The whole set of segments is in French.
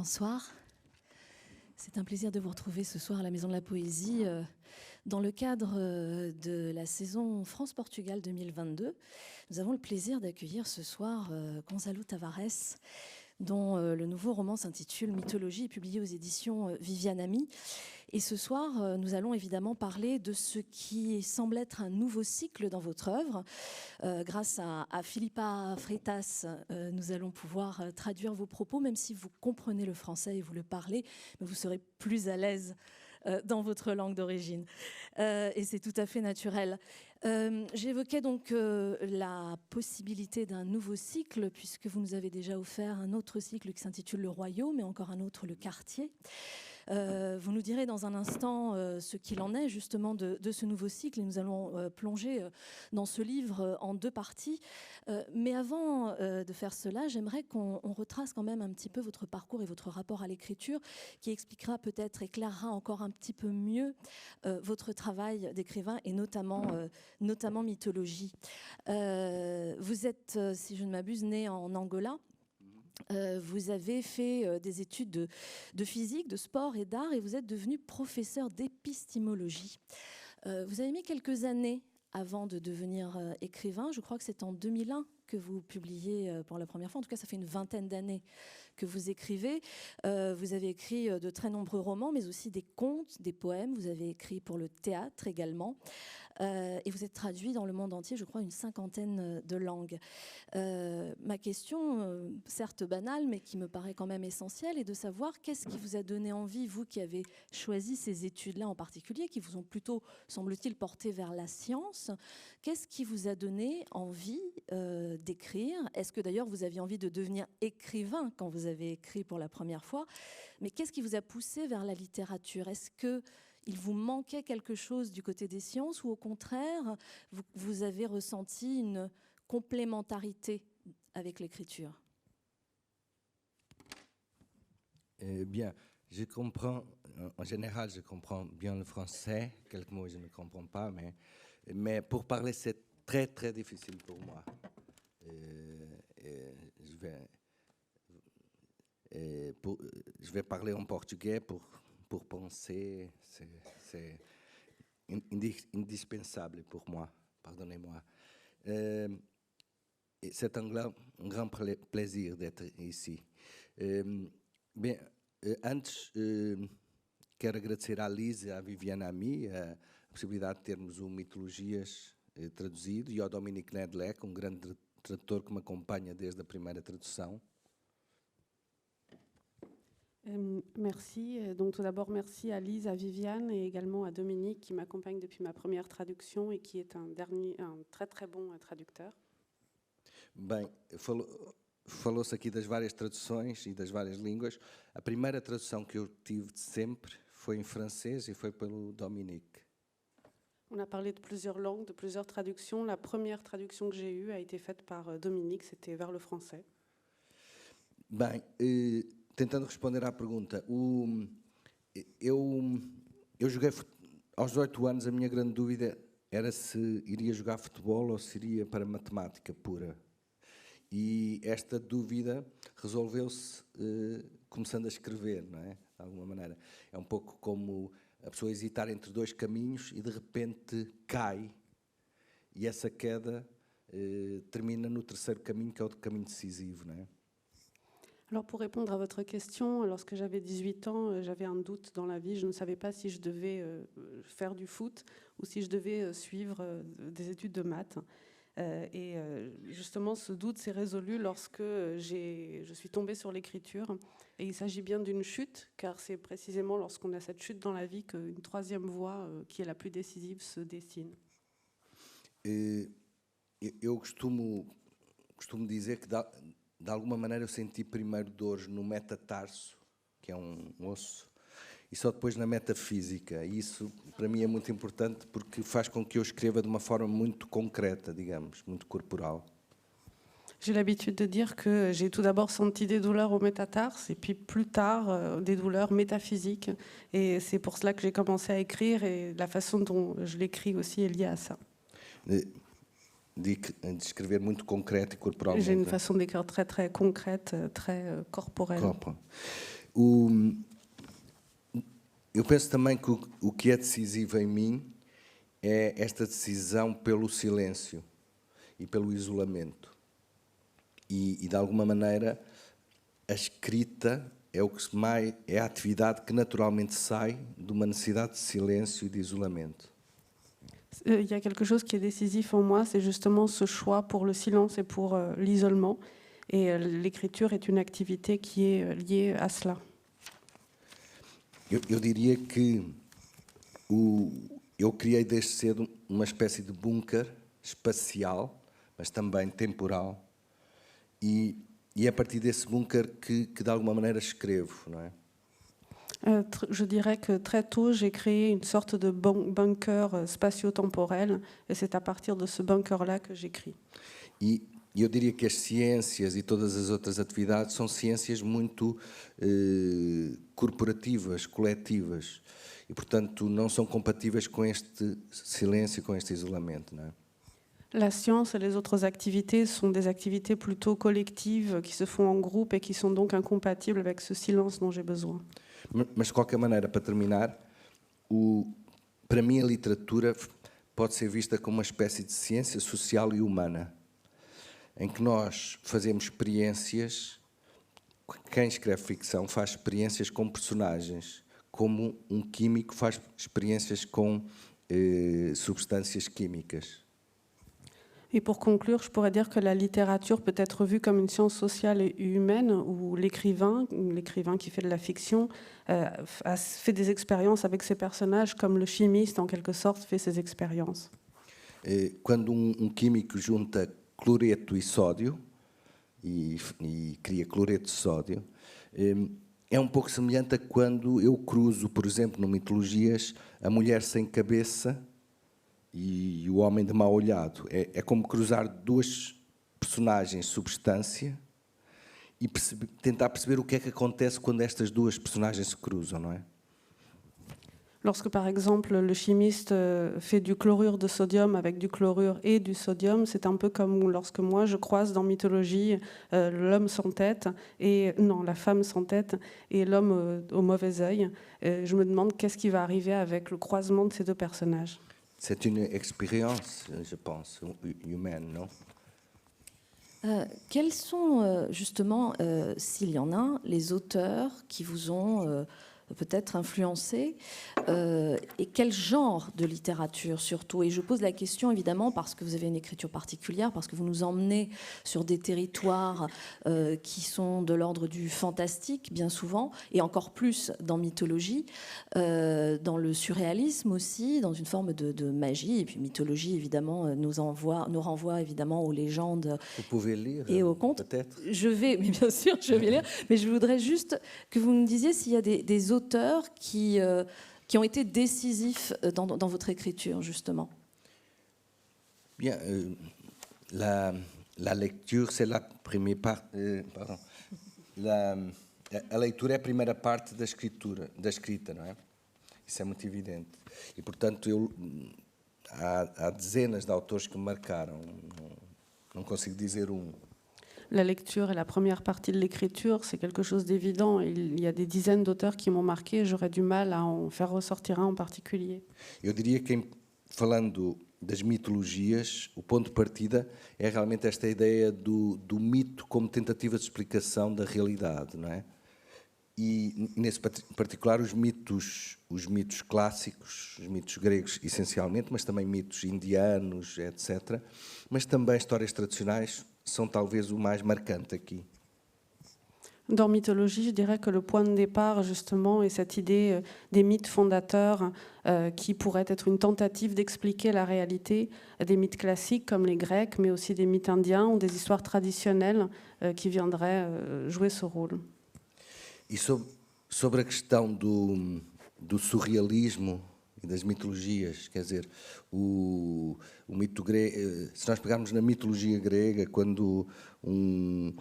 Bonsoir. C'est un plaisir de vous retrouver ce soir à la Maison de la Poésie dans le cadre de la saison France-Portugal 2022. Nous avons le plaisir d'accueillir ce soir Gonzalo Tavares, dont le nouveau roman s'intitule Mythologie, publié aux éditions Viviane Ami. Et ce soir, nous allons évidemment parler de ce qui semble être un nouveau cycle dans votre œuvre. Grâce à Philippa Freitas, nous allons pouvoir traduire vos propos, même si vous comprenez le français et vous le parlez, mais vous serez plus à l'aise dans votre langue d'origine. Et c'est tout à fait naturel. J'évoquais donc la possibilité d'un nouveau cycle, puisque vous nous avez déjà offert un autre cycle qui s'intitule Le Royaume, et encore un autre, Le Quartier. Vous nous direz dans un instant ce qu'il en est justement de ce nouveau cycle, et nous allons plonger dans ce livre en deux parties. Mais avant de faire cela, j'aimerais qu'on retrace quand même un petit peu votre parcours et votre rapport à l'écriture, qui expliquera peut-être, éclairera encore un petit peu mieux votre travail d'écrivain, et notamment mythologie. Vous êtes, si je ne m'abuse, né en Angola. Vous avez fait des études de physique, de sport et d'art, et vous êtes devenu professeur d'épistémologie. Vous avez mis quelques années avant de devenir écrivain. Je crois que c'est en 2001 que vous publiez pour la première fois. En tout cas, ça fait une vingtaine d'années que vous écrivez. Vous avez écrit de très nombreux romans, mais aussi des contes, des poèmes. Vous avez écrit pour le théâtre également. Et vous êtes traduit dans le monde entier, je crois, une cinquantaine de langues. Ma question, certes banale, mais qui me paraît quand même essentielle, est de savoir qu'est-ce qui vous a donné envie, vous qui avez choisi ces études-là en particulier, qui vous ont plutôt, semble-t-il, porté vers la science. Qu'est-ce qui vous a donné envie d'écrire? Est-ce que d'ailleurs vous aviez envie de devenir écrivain quand vous avez écrit pour la première fois? Mais qu'est-ce qui vous a poussé vers la littérature? Est-ce qu'il vous manquait quelque chose du côté des sciences, ou au contraire, vous avez ressenti une complémentarité avec l'écriture? Bien, je comprends, en général, je comprends bien le français. Quelques mots, je ne comprends pas, mais pour parler, c'est très, très difficile pour moi. Je vais parler en portugais pour penser. C'est indispensable pour moi, pardonnez-moi. C'est un grand plaisir d'être ici. Bem, antes, quero agradecer à Liz e à Viviane Ami a possibilidade de termos o Mitologias traduzido, e ao Dominique Nedlec, grande tradutor que me acompanha desde a primeira tradução. Merci. Donc tout d'abord, merci à Lise, à Viviane et également à Dominique qui m'accompagne depuis ma première traduction et qui est un très très bon traducteur. Bem, falou-se aqui das várias traduções e das várias línguas. A primeira tradução que eu tive de sempre foi em francês e foi pelo Dominique. On a parlé de plusieurs langues, de plusieurs traductions. La première traduction que j'ai eue a été faite par Dominique, c'était vers le français. Bem, tentando responder à pergunta, eu joguei aos 18 anos, a minha grande dúvida era se iria jogar futebol ou se iria para matemática pura. E esta dúvida resolveu-se começando a escrever, não é? De alguma maneira. É um pouco como a pessoa hesitar entre dois caminhos e de repente cai, e essa queda termina no terceiro caminho, que é o caminho decisivo, não é? Alors pour répondre à votre question, lorsque j'avais 18 ans, j'avais un doute dans la vie. Je ne savais pas si je devais faire du foot ou si je devais suivre des études de maths. Et justement, ce doute s'est résolu lorsque je suis tombée sur l'écriture. Et il s'agit bien d'une chute, car c'est précisément lorsqu'on a cette chute dans la vie qu'une troisième voie, qui est la plus décisive, se dessine. Eu costumo dizer que de alguma maneira eu senti primeiro dores no metatarso, que é osso, e só depois na metafísica. E isso para mim é muito importante porque faz com que eu escreva de uma forma muito concreta, digamos, muito corporal. J'ai l'habitude de dire que j'ai tout d'abord senti des douleurs au métatarse et puis plus tard des douleurs métaphysiques. Et c'est pour cela que j'ai commencé à écrire, et la façon dont je l'écris aussi est liée à ça. De escrever muito concreto e corporalmente. J'ai une façon d'écrire très très concrète, très corporelle. Eu penso também que o que é decisivo em mim é esta decisão pelo silêncio e pelo isolamento. E de alguma maneira, a escrita é a atividade que naturalmente sai de uma necessidade de silêncio e de isolamento. Il y a quelque chose qui est décisif en moi, c'est justement ce choix pour le silence et pour l'isolement. Et l'écriture est une activité qui est liée à cela. Eu diria que eu criei desde cedo uma espécie de bunker espacial, mas também temporal, e é a partir desse bunker que de alguma maneira escrevo, não é? Je dirais que très tôt, j'ai créé une sorte de bunker spatio-temporel, et c'est à partir de ce bunker-là que j'écris. E eu diria que as ciências e todas as outras atividades são ciências muito corporativas, coletivas, e, portanto, não são compatíveis com este silêncio, com este isolamento, não é? La science et les autres activités sont des activités plutôt collectives qui se font en groupe et qui sont donc incompatibles avec ce silence dont j'ai besoin. Mas, de qualquer maneira, para terminar, para mim a literatura pode ser vista como uma espécie de ciência social e humana, em que nós fazemos experiências, quem escreve ficção faz experiências com personagens, como um químico faz experiências com substâncias químicas. Et pour conclure, je pourrais dire que la littérature peut être vue comme une science sociale et humaine, où l'écrivain qui fait de la fiction, fait des expériences avec ses personnages, comme le chimiste, en quelque sorte, fait ses expériences. Quando químico junta cloreto e sódio, e cria cloreto de sódio, é pouco semelhante a quando eu cruzo, por exemplo, no Mitologias, a mulher sem cabeça e o homem de mau olhado. É como cruzar duas personagens substância e tentar perceber o que é que acontece quando estas duas personagens se cruzam, não é? Lorsque, par exemple, le chimiste fait du chlorure de sodium avec du chlorure et du sodium, c'est un peu comme lorsque moi je croise dans Mythologie l'homme sans tête, la femme sans tête et l'homme au mauvais œil. Je me demande qu'est-ce qui va arriver avec le croisement de ces deux personnages. C'est une expérience, je pense, humaine, non? Quels sont justement, s'il y en a, les auteurs qui vous ont peut-être influencé et quel genre de littérature surtout? Et je pose la question évidemment parce que vous avez une écriture particulière, parce que vous nous emmenez sur des territoires qui sont de l'ordre du fantastique bien souvent, et encore plus dans Mythologie, dans le surréalisme aussi, dans une forme de magie. Et puis Mythologie évidemment nous renvoie évidemment aux légendes. Vous pouvez lire et aux contes. Peut-être. Mais bien sûr je vais lire, mais je voudrais juste que vous me disiez s'il y a des auteurs qui ont été décisifs dans votre écriture, justement. Bien, la lecture, c'est la première parte. A leitura é a primeira parte da escrita, não é? Isso é muito evidente. E, portanto, há dezenas de autores que me marcaram. Não consigo dizer um. La lecture est la première partie de l'écriture, c'est quelque chose d'évident. Il y a des dizaines d'auteurs qui m'ont marqué, j'aurais du mal à en faire ressortir un en particulier. Eu diria que, falando das mitologias, o ponto de partida é realmente esta ideia do mito como tentativa de explicação da realidade, não é? E nesse particular os mitos clássicos, os mitos gregos essencialmente, mas também mitos indianos, etc. Mas também histórias tradicionais sont talvez o mais marquante aqui. Dans Mythologie, je dirais que le point de départ, justement, est cette idée des mythes fondateurs qui pourraient être une tentative d'expliquer la réalité des mythes classiques comme les Grecs, mais aussi des mythes indiens ou des histoires traditionnelles qui viendraient jouer ce rôle. E sobre a questão do surrealismo e das mitologias, quer dizer, o mito grego, se nós pegarmos na mitologia grega, quando um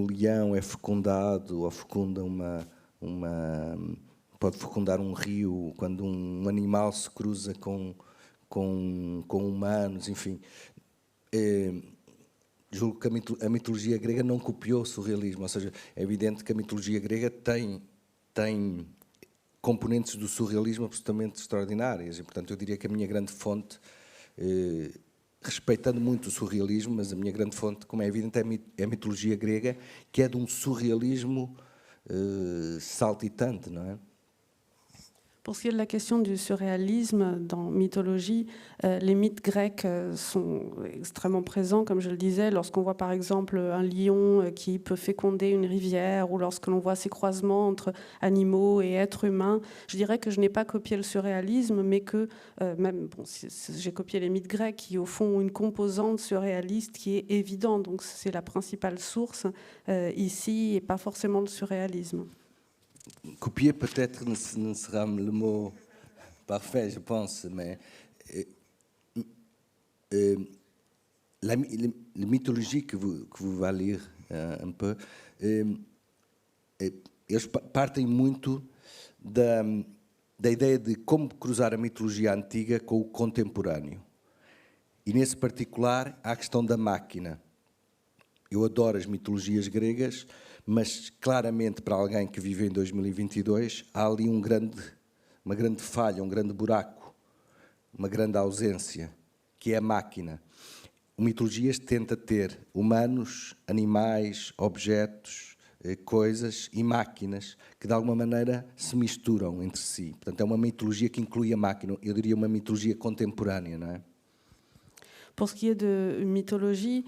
leão é fecundado ou fecunda pode fecundar um rio, quando um animal se cruza com humanos, enfim, julgo que a mitologia grega não copiou o surrealismo, ou seja, é evidente que a mitologia grega tem tem componentes do surrealismo absolutamente extraordinárias. E, portanto, eu diria que a minha grande fonte, respeitando muito o surrealismo, mas a minha grande fonte, como é evidente, é a mitologia grega, que é de um surrealismo saltitante, não é? Pour ce qui est de la question du surréalisme dans mythologie, les mythes grecs sont extrêmement présents, comme je le disais, lorsqu'on voit par exemple un lion qui peut féconder une rivière, ou lorsque l'on voit ces croisements entre animaux et êtres humains. Je dirais que je n'ai pas copié le surréalisme, mais que j'ai copié les mythes grecs qui, au fond, ont une composante surréaliste qui est évidente. Donc c'est la principale source ici, et pas forcément le surréalisme. Copier peut-être ne sera le mot parfait, je pense, mais la mythologie que vous allez lire un peu, eles partem muito da ideia de como cruzar a mitologia antiga com o contemporâneo. E nesse particular há a questão da máquina. Eu adoro as mitologias gregas, mas claramente para alguém que vive em 2022 há ali uma grande falha, um grande buraco, uma grande ausência, que é a máquina. O Mitologias tenta ter humanos, animais, objetos, coisas e máquinas que de alguma maneira se misturam entre si. Portanto, é uma mitologia que inclui a máquina, eu diria uma mitologia contemporânea, não é? Pour ce qui est de mythologie,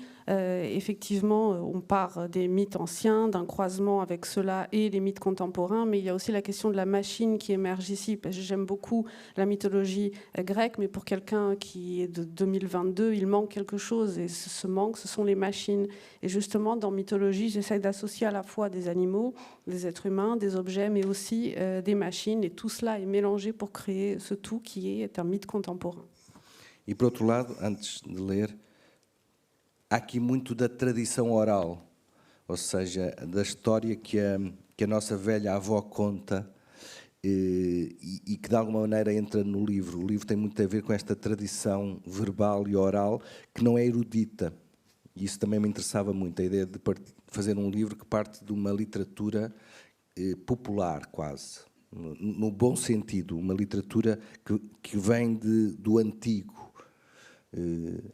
effectivement, on part des mythes anciens, d'un croisement avec ceux-là et les mythes contemporains, mais il y a aussi la question de la machine qui émerge ici. J'aime beaucoup la mythologie grecque, mais pour quelqu'un qui est de 2022, il manque quelque chose, et ce manque, ce sont les machines. Et justement, dans mythologie, j'essaie d'associer à la fois des animaux, des êtres humains, des objets, mais aussi des machines, et tout cela est mélangé pour créer ce tout qui est un mythe contemporain. E, por outro lado, antes de ler, há aqui muito da tradição oral, ou seja, da história que a nossa velha avó conta e que, de alguma maneira, entra no livro. O livro tem muito a ver com esta tradição verbal e oral que não é erudita. E isso também me interessava muito, a ideia de fazer um livro que parte de uma literatura popular, quase. No bom sentido, uma literatura que vem do antigo.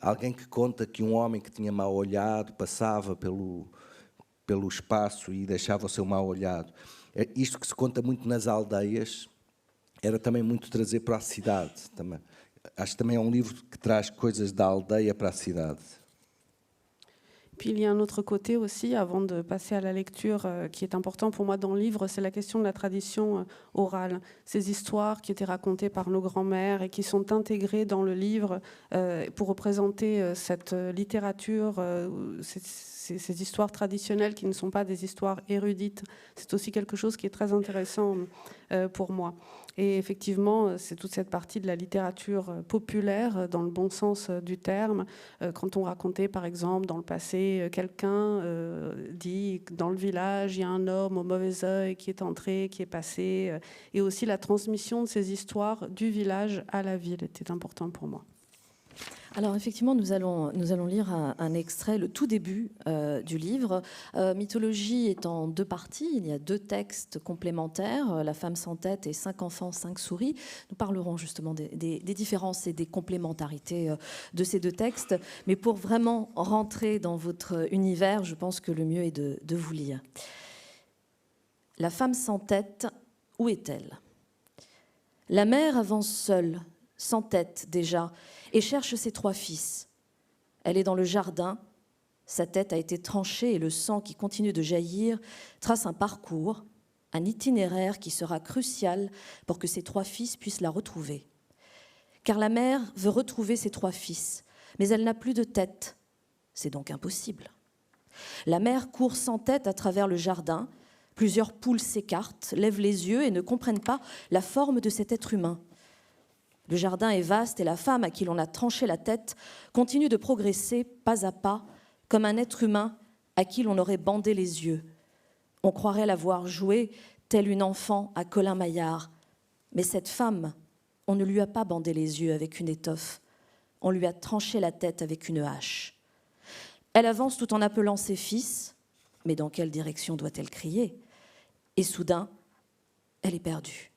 Alguém que conta que um homem que tinha mal olhado passava pelo espaço e deixava o seu mal olhado. Isto que se conta muito nas aldeias era também muito trazer para a cidade. Também. Acho que também é um livro que traz coisas da aldeia para a cidade. Puis il y a un autre côté aussi, avant de passer à la lecture, qui est important pour moi dans le livre, c'est la question de la tradition orale. Ces histoires qui étaient racontées par nos grands-mères et qui sont intégrées dans le livre pour représenter cette littérature, ces histoires traditionnelles qui ne sont pas des histoires érudites. C'est aussi quelque chose qui est très intéressant pour moi. Et effectivement, c'est toute cette partie de la littérature populaire, dans le bon sens du terme. Quand on racontait, par exemple, dans le passé, quelqu'un dit que dans le village, il y a un homme au mauvais œil qui est entré, qui est passé. Et aussi la transmission de ces histoires du village à la ville était important pour moi. Alors effectivement, nous allons lire un extrait, le tout début du livre. Mythologie est en deux parties. Il y a deux textes complémentaires, La femme sans tête et 5 enfants, 5 souris. Nous parlerons justement des différences et des complémentarités de ces deux textes. Mais pour vraiment rentrer dans votre univers, je pense que le mieux est de vous lire. La femme sans tête, où est-elle? La mère avance seule, sans tête déjà, et cherche ses 3 fils. Elle est dans le jardin, sa tête a été tranchée et le sang qui continue de jaillir trace un parcours, un itinéraire qui sera crucial pour que ses 3 fils puissent la retrouver. Car la mère veut retrouver ses 3 fils, mais elle n'a plus de tête. C'est donc impossible. La mère court sans tête à travers le jardin. Plusieurs poules s'écartent, lèvent les yeux et ne comprennent pas la forme de cet être humain. Le jardin est vaste et la femme à qui l'on a tranché la tête continue de progresser pas à pas comme un être humain à qui l'on aurait bandé les yeux. On croirait la voir jouer telle une enfant à Colin Maillard. Mais cette femme, on ne lui a pas bandé les yeux avec une étoffe. On lui a tranché la tête avec une hache. Elle avance tout en appelant ses fils. Mais dans quelle direction doit-elle crier? Et soudain, elle est perdue.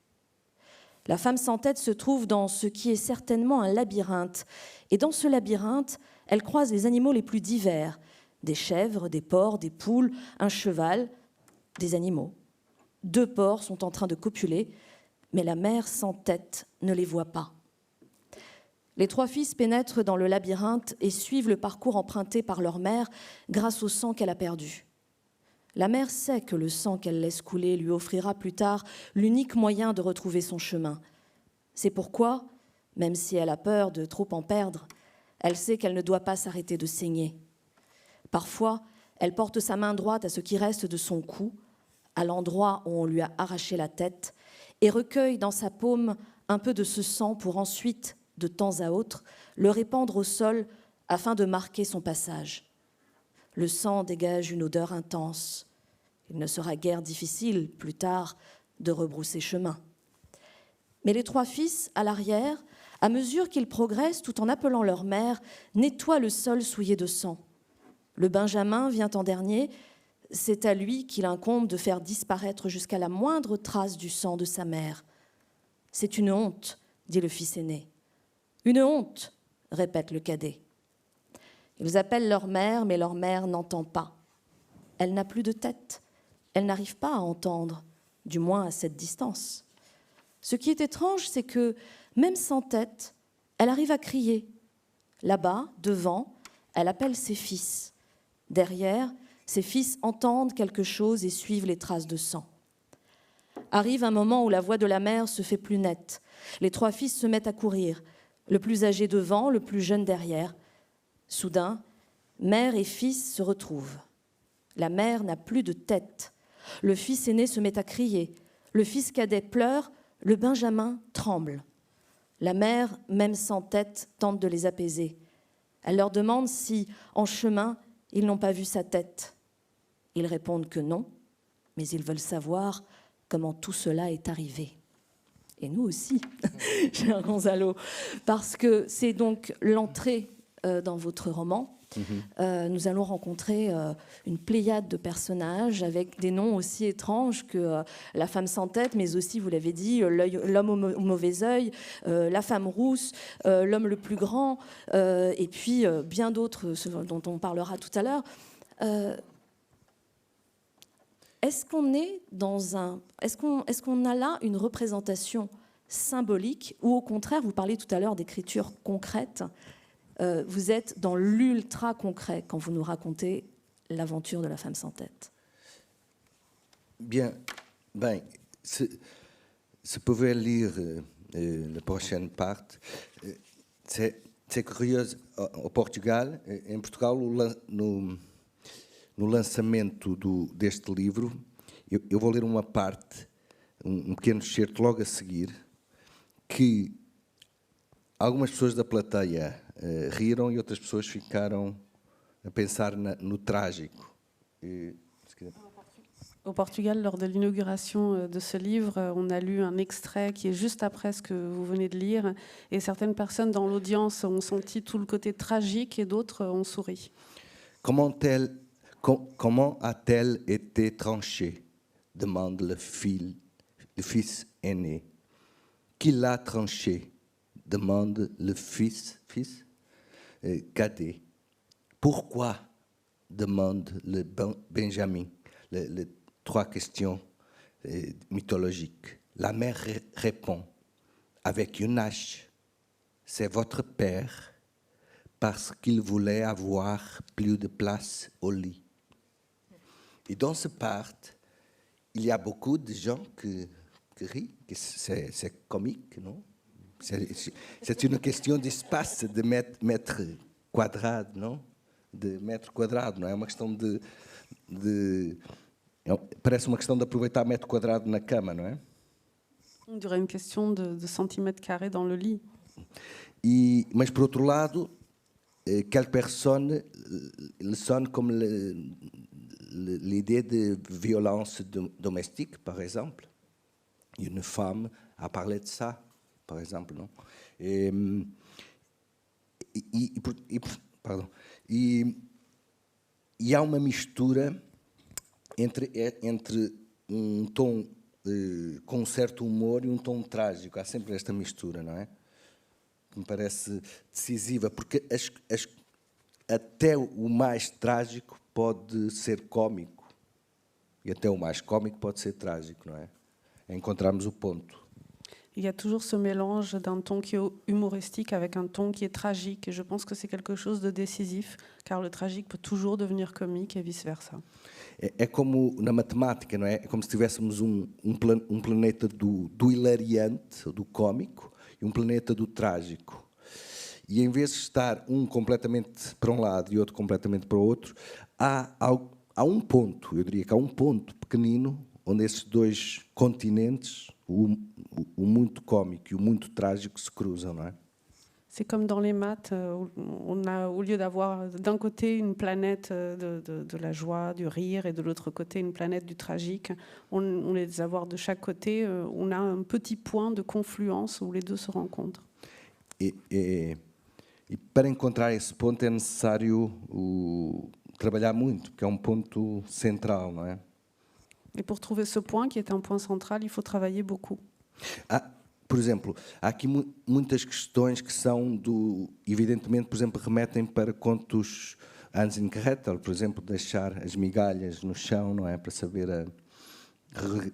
La femme sans tête se trouve dans ce qui est certainement un labyrinthe. Et dans ce labyrinthe, elle croise les animaux les plus divers. Des chèvres, des porcs, des poules, un cheval, des animaux. 2 porcs sont en train de copuler, mais la mère sans tête ne les voit pas. Les 3 fils pénètrent dans le labyrinthe et suivent le parcours emprunté par leur mère grâce au sang qu'elle a perdu. La mère sait que le sang qu'elle laisse couler lui offrira plus tard l'unique moyen de retrouver son chemin. C'est pourquoi, même si elle a peur de trop en perdre, elle sait qu'elle ne doit pas s'arrêter de saigner. Parfois, elle porte sa main droite à ce qui reste de son cou, à l'endroit où on lui a arraché la tête, et recueille dans sa paume un peu de ce sang pour ensuite, de temps à autre, le répandre au sol afin de marquer son passage. Le sang dégage une odeur intense. Il ne sera guère difficile, plus tard, de rebrousser chemin. Mais les 3 fils, à l'arrière, à mesure qu'ils progressent tout en appelant leur mère, nettoient le sol souillé de sang. Le Benjamin vient en dernier. C'est à lui qu'il incombe de faire disparaître jusqu'à la moindre trace du sang de sa mère. « C'est une honte », dit le fils aîné. « Une honte », répète le cadet. Ils appellent leur mère, mais leur mère n'entend pas. Elle n'a plus de tête. Elle n'arrive pas à entendre, du moins à cette distance. Ce qui est étrange, c'est que, même sans tête, elle arrive à crier. Là-bas, devant, elle appelle ses fils. Derrière, ses fils entendent quelque chose et suivent les traces de sang. Arrive un moment où la voix de la mère se fait plus nette. Les 3 fils se mettent à courir, le plus âgé devant, le plus jeune derrière. Soudain, mère et fils se retrouvent. La mère n'a plus de tête. Le fils aîné se met à crier. Le fils cadet pleure, le Benjamin tremble. La mère, même sans tête, tente de les apaiser. Elle leur demande si, en chemin, ils n'ont pas vu sa tête. Ils répondent que non, mais ils veulent savoir comment tout cela est arrivé. Et nous aussi, cher Gonzalo, parce que c'est donc l'entrée dans votre roman. Nous allons rencontrer une pléiade de personnages avec des noms aussi étranges que la femme sans tête, mais aussi, vous l'avez dit, l'homme au mauvais œil, la femme rousse, l'homme le plus grand, et puis bien d'autres dont on parlera tout à l'heure. Est-ce qu'on a là une représentation symbolique ou au contraire, vous parliez tout à l'heure d'écriture concrète, vous êtes dans l'ultra concret quand vous nous racontez l'aventure de la femme sans tête? Bien, se pouvez lire la prochaine partie. C'est curieux, au Portugal, em Portugal, no lançamento deste livro, eu vou ler uma parte, pequeno excerto logo a seguir, que algumas pessoas da plateia riram e outras pessoas ficaram a pensar no trágico. Au Portugal, lors de l'inauguration de ce livre, on a lu un extrait qui est juste après ce que vous venez de lire, et certaines personnes dans l'audience ont senti tout le côté tragique et d'autres ont souri. Comment a-t-elle été tranchée? Demande le fils aîné. Qui l'a tranchée? Demande le fils cadet. Pourquoi? Demande le Benjamin. Les 3 questions mythologiques. La mère répond avec une hache. C'est votre père parce qu'il voulait avoir plus de place au lit. Et dans ce part, il y a beaucoup de gens qui rient. C'est comique, non? C'est une question d'espace, de mètre quadrado, não? De metro quadrado, não é? Uma questão parece uma questão de aproveitar metro quadrado na cama, não é? On dirait une question de centimètres carrés dans le lit. Mas, por outro lado, quelques personnes le sonnent comme l'idée de violence domestique, par exemple. Une femme a parlé de ça, par exemple, non? Pardon. E há uma mistura entre tom com um certo humor e um tom trágico. Há sempre esta mistura, não é? Que me parece decisiva, porque até o mais trágico pode ser cómico e até o mais cómico pode ser trágico, não é? É encontrarmos o ponto. Il y a toujours ce mélange d'un ton qui est humoristique avec un ton qui est tragique. Et je pense que c'est quelque chose de décisif, car le tragique peut toujours devenir comique et vice-versa. É como na matemática, não é? É como se tivéssemos um planeta do hilariante, do cómico, e um planeta do trágico. E em vez de estar um completamente para um lado e outro completamente para o outro, há um ponto, eu diria que há um ponto pequenino, onde esses dois continentes, o muito cómico e o muito trágico, se cruzam, não é? C'est comme dans les maths, on a, au lieu d'avoir d'un côté une planète de la joie, du rire, et de l'autre côté une planète du tragique, on les avoir de chaque côté, on a un petit point de confluence où les deux se rencontrent. E para encontrar esse ponto é necessário trabalhar muito, porque é um ponto central, não é? Et pour trouver ce point, qui est un point central, il faut travailler beaucoup. Por exemplo, há aqui muitas questões que são evidentemente, por exemplo, remetem para contos Hansel e Gretel, por exemplo, deixar as migalhas no chão, não é, para saber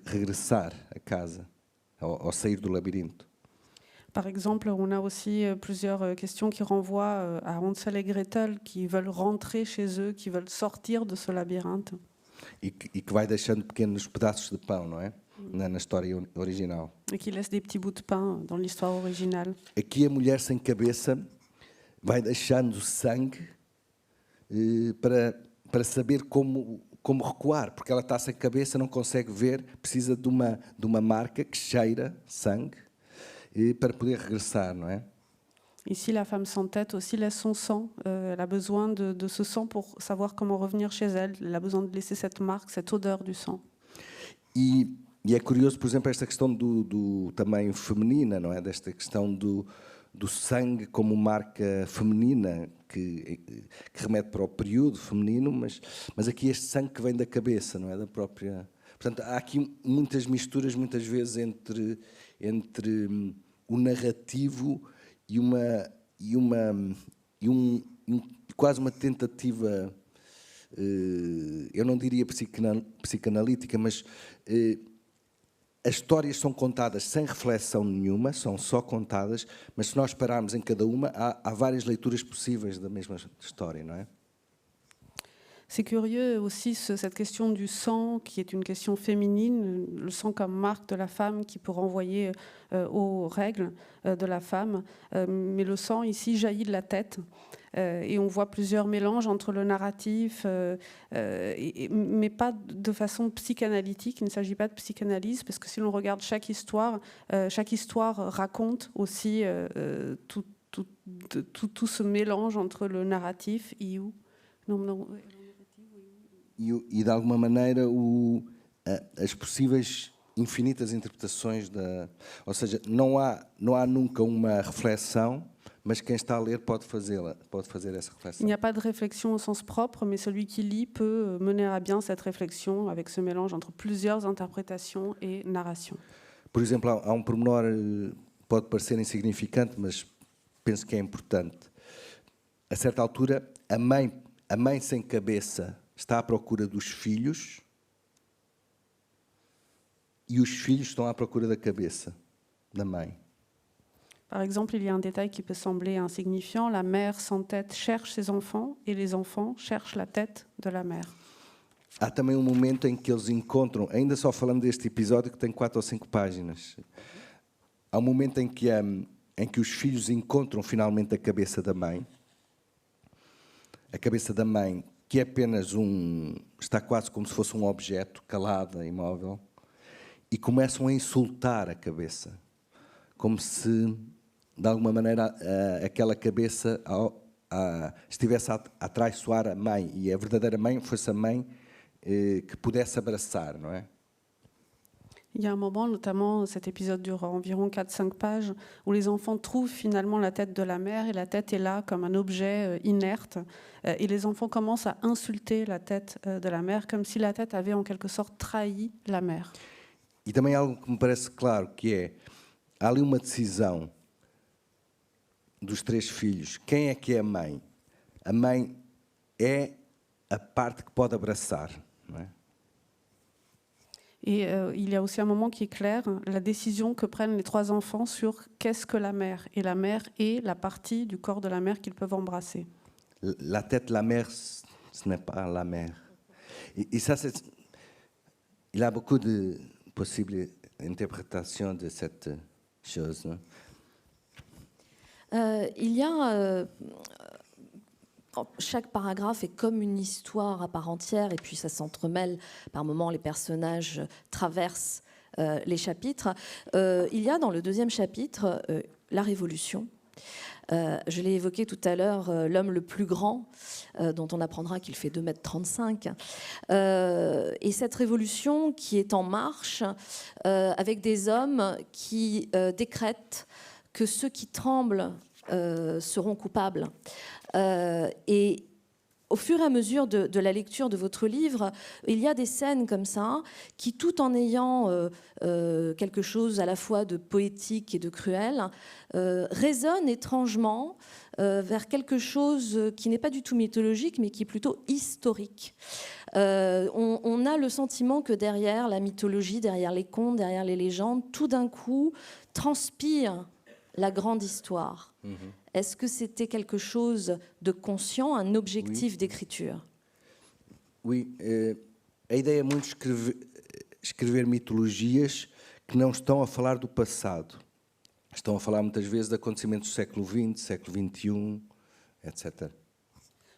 regressar a casa, ao sair do labirinto. Par exemple, on a aussi plusieurs questions qui renvoient à Hansel et Gretel, qui veulent rentrer chez eux, qui veulent sortir de ce labyrinthe. E que vai deixando pequenos pedaços de pão, não é? Na história original. Et qui laisse des petits bouts de pain dans l'histoire originale. Aqui a mulher sem cabeça vai deixando sangue para saber como recuar, porque ela está sem cabeça, não consegue ver, precisa de uma marca que cheira sangue para poder regressar, não é? Ici, la femme sans tête aussi laisse son sang. Elle a besoin de ce sang pour savoir comment revenir chez elle. Elle a besoin de laisser cette marque, cette odeur du sang. E é curioso, por exemplo, esta questão do também feminina, não é? Desta questão do sangue como marca feminina, que remete para o período feminino, mas aqui este sangue que vem da cabeça, não é? Da própria. Portanto, há aqui muitas misturas, muitas vezes, entre o narrativo e quase uma tentativa, eu não diria psicanalítica, mas as histórias são contadas sem reflexão nenhuma, são só contadas, mas se nós pararmos em cada uma, há várias leituras possíveis da mesma história, não é? C'est curieux aussi cette question du sang, qui est une question féminine, le sang comme marque de la femme qui peut renvoyer aux règles de la femme. Mais le sang ici jaillit de la tête. Et on voit plusieurs mélanges entre le narratif, mais pas de façon psychanalytique. Il ne s'agit pas de psychanalyse, parce que si l'on regarde chaque histoire raconte aussi tout ce mélange entre le narratif et E de alguma maneira as possíveis infinitas interpretações ou seja, não há nunca uma reflexão, mas quem está a ler pode fazer essa reflexão. Il n'y a pas de réflexion au sens propre, mais celui qui lit peut mener à bien cette réflexion avec ce mélange entre plusieurs interprétations et narration. Por exemplo, há um pormenor, pode parecer insignificante, mas penso que é importante. A certa altura, a mãe sem cabeça está à procura dos filhos e os filhos estão à procura da cabeça da mãe. Par exemple, il y a un détail qui peut sembler insignifiant. La mère sans tête cherche ses enfants et les enfants cherchent la tête de la mère. Há também um momento em que eles encontram, ainda só falando deste episódio que tem 4 ou 5 páginas, há um momento em que os filhos encontram finalmente a cabeça da mãe, que é apenas está quase como se fosse um objeto, calada, imóvel, e começam a insultar a cabeça, como se, de alguma maneira, aquela cabeça estivesse a traiçoar a mãe, e a verdadeira mãe fosse a mãe que pudesse abraçar, não é? Il y a un moment, notamment cet épisode dure environ 4-5 pages, où les enfants trouvent finalement la tête de la mère, et la tête est là comme un objet inerte, et les enfants commencent à insulter la tête de la mère, comme si la tête avait en quelque sorte trahi la mère. E também algo que me parece claro, que é, há ali uma decisão dos 3 filhos. Quem é que é a mãe? A mãe é a parte que pode abraçar, não é? Et il y a aussi un moment qui est clair, la décision que prennent les 3 enfants sur qu'est-ce que la mère. Et la mère est la partie du corps de la mère qu'ils peuvent embrasser. La tête de la mère, ce n'est pas la mère. Et ça, il y a beaucoup de possibles interprétations de cette chose. Non? Il y a... chaque paragraphe est comme une histoire à part entière, et puis ça s'entremêle. Par moments, les personnages traversent les chapitres. Il y a dans le 2e chapitre la Révolution. Je l'ai évoqué tout à l'heure, l'homme le plus grand, dont on apprendra qu'il fait 2,35 m. Et cette révolution qui est en marche, avec des hommes qui décrètent que ceux qui tremblent seront coupables. Et au fur et à mesure de la lecture de votre livre, il y a des scènes comme ça qui, tout en ayant quelque chose à la fois de poétique et de cruel, résonnent étrangement vers quelque chose qui n'est pas du tout mythologique, mais qui est plutôt historique. On a le sentiment que derrière la mythologie, derrière les contes, derrière les légendes, tout d'un coup transpire la grande histoire. Est-ce que c'était quelque chose de conscient, un objectif d'écriture? Oui, a ideia é muito escrever mitologias que não estão a falar do passado. Estão a falar muitas vezes de acontecimentos do século XX, século XXI, etc.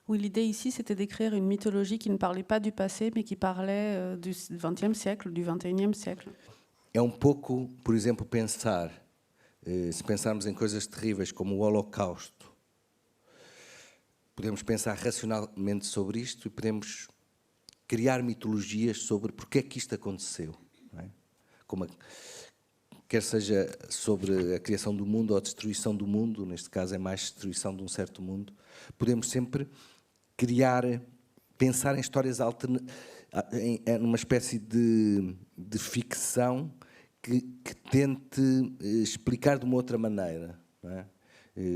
Oui, l'idée ici, c'était d'écrire une mythologie qui ne parlait pas du passé, mais qui parlait du XXe siècle, du XXIe siècle. É pouco, por exemplo, pensar, se pensarmos em coisas terríveis como o Holocausto, podemos pensar racionalmente sobre isto e podemos criar mitologias sobre porque é que isto aconteceu. Não é? Quer seja sobre a criação do mundo ou a destruição do mundo, neste caso é mais destruição de um certo mundo, podemos sempre pensar em histórias numa espécie de ficção que tente explicar de uma outra maneira, não é?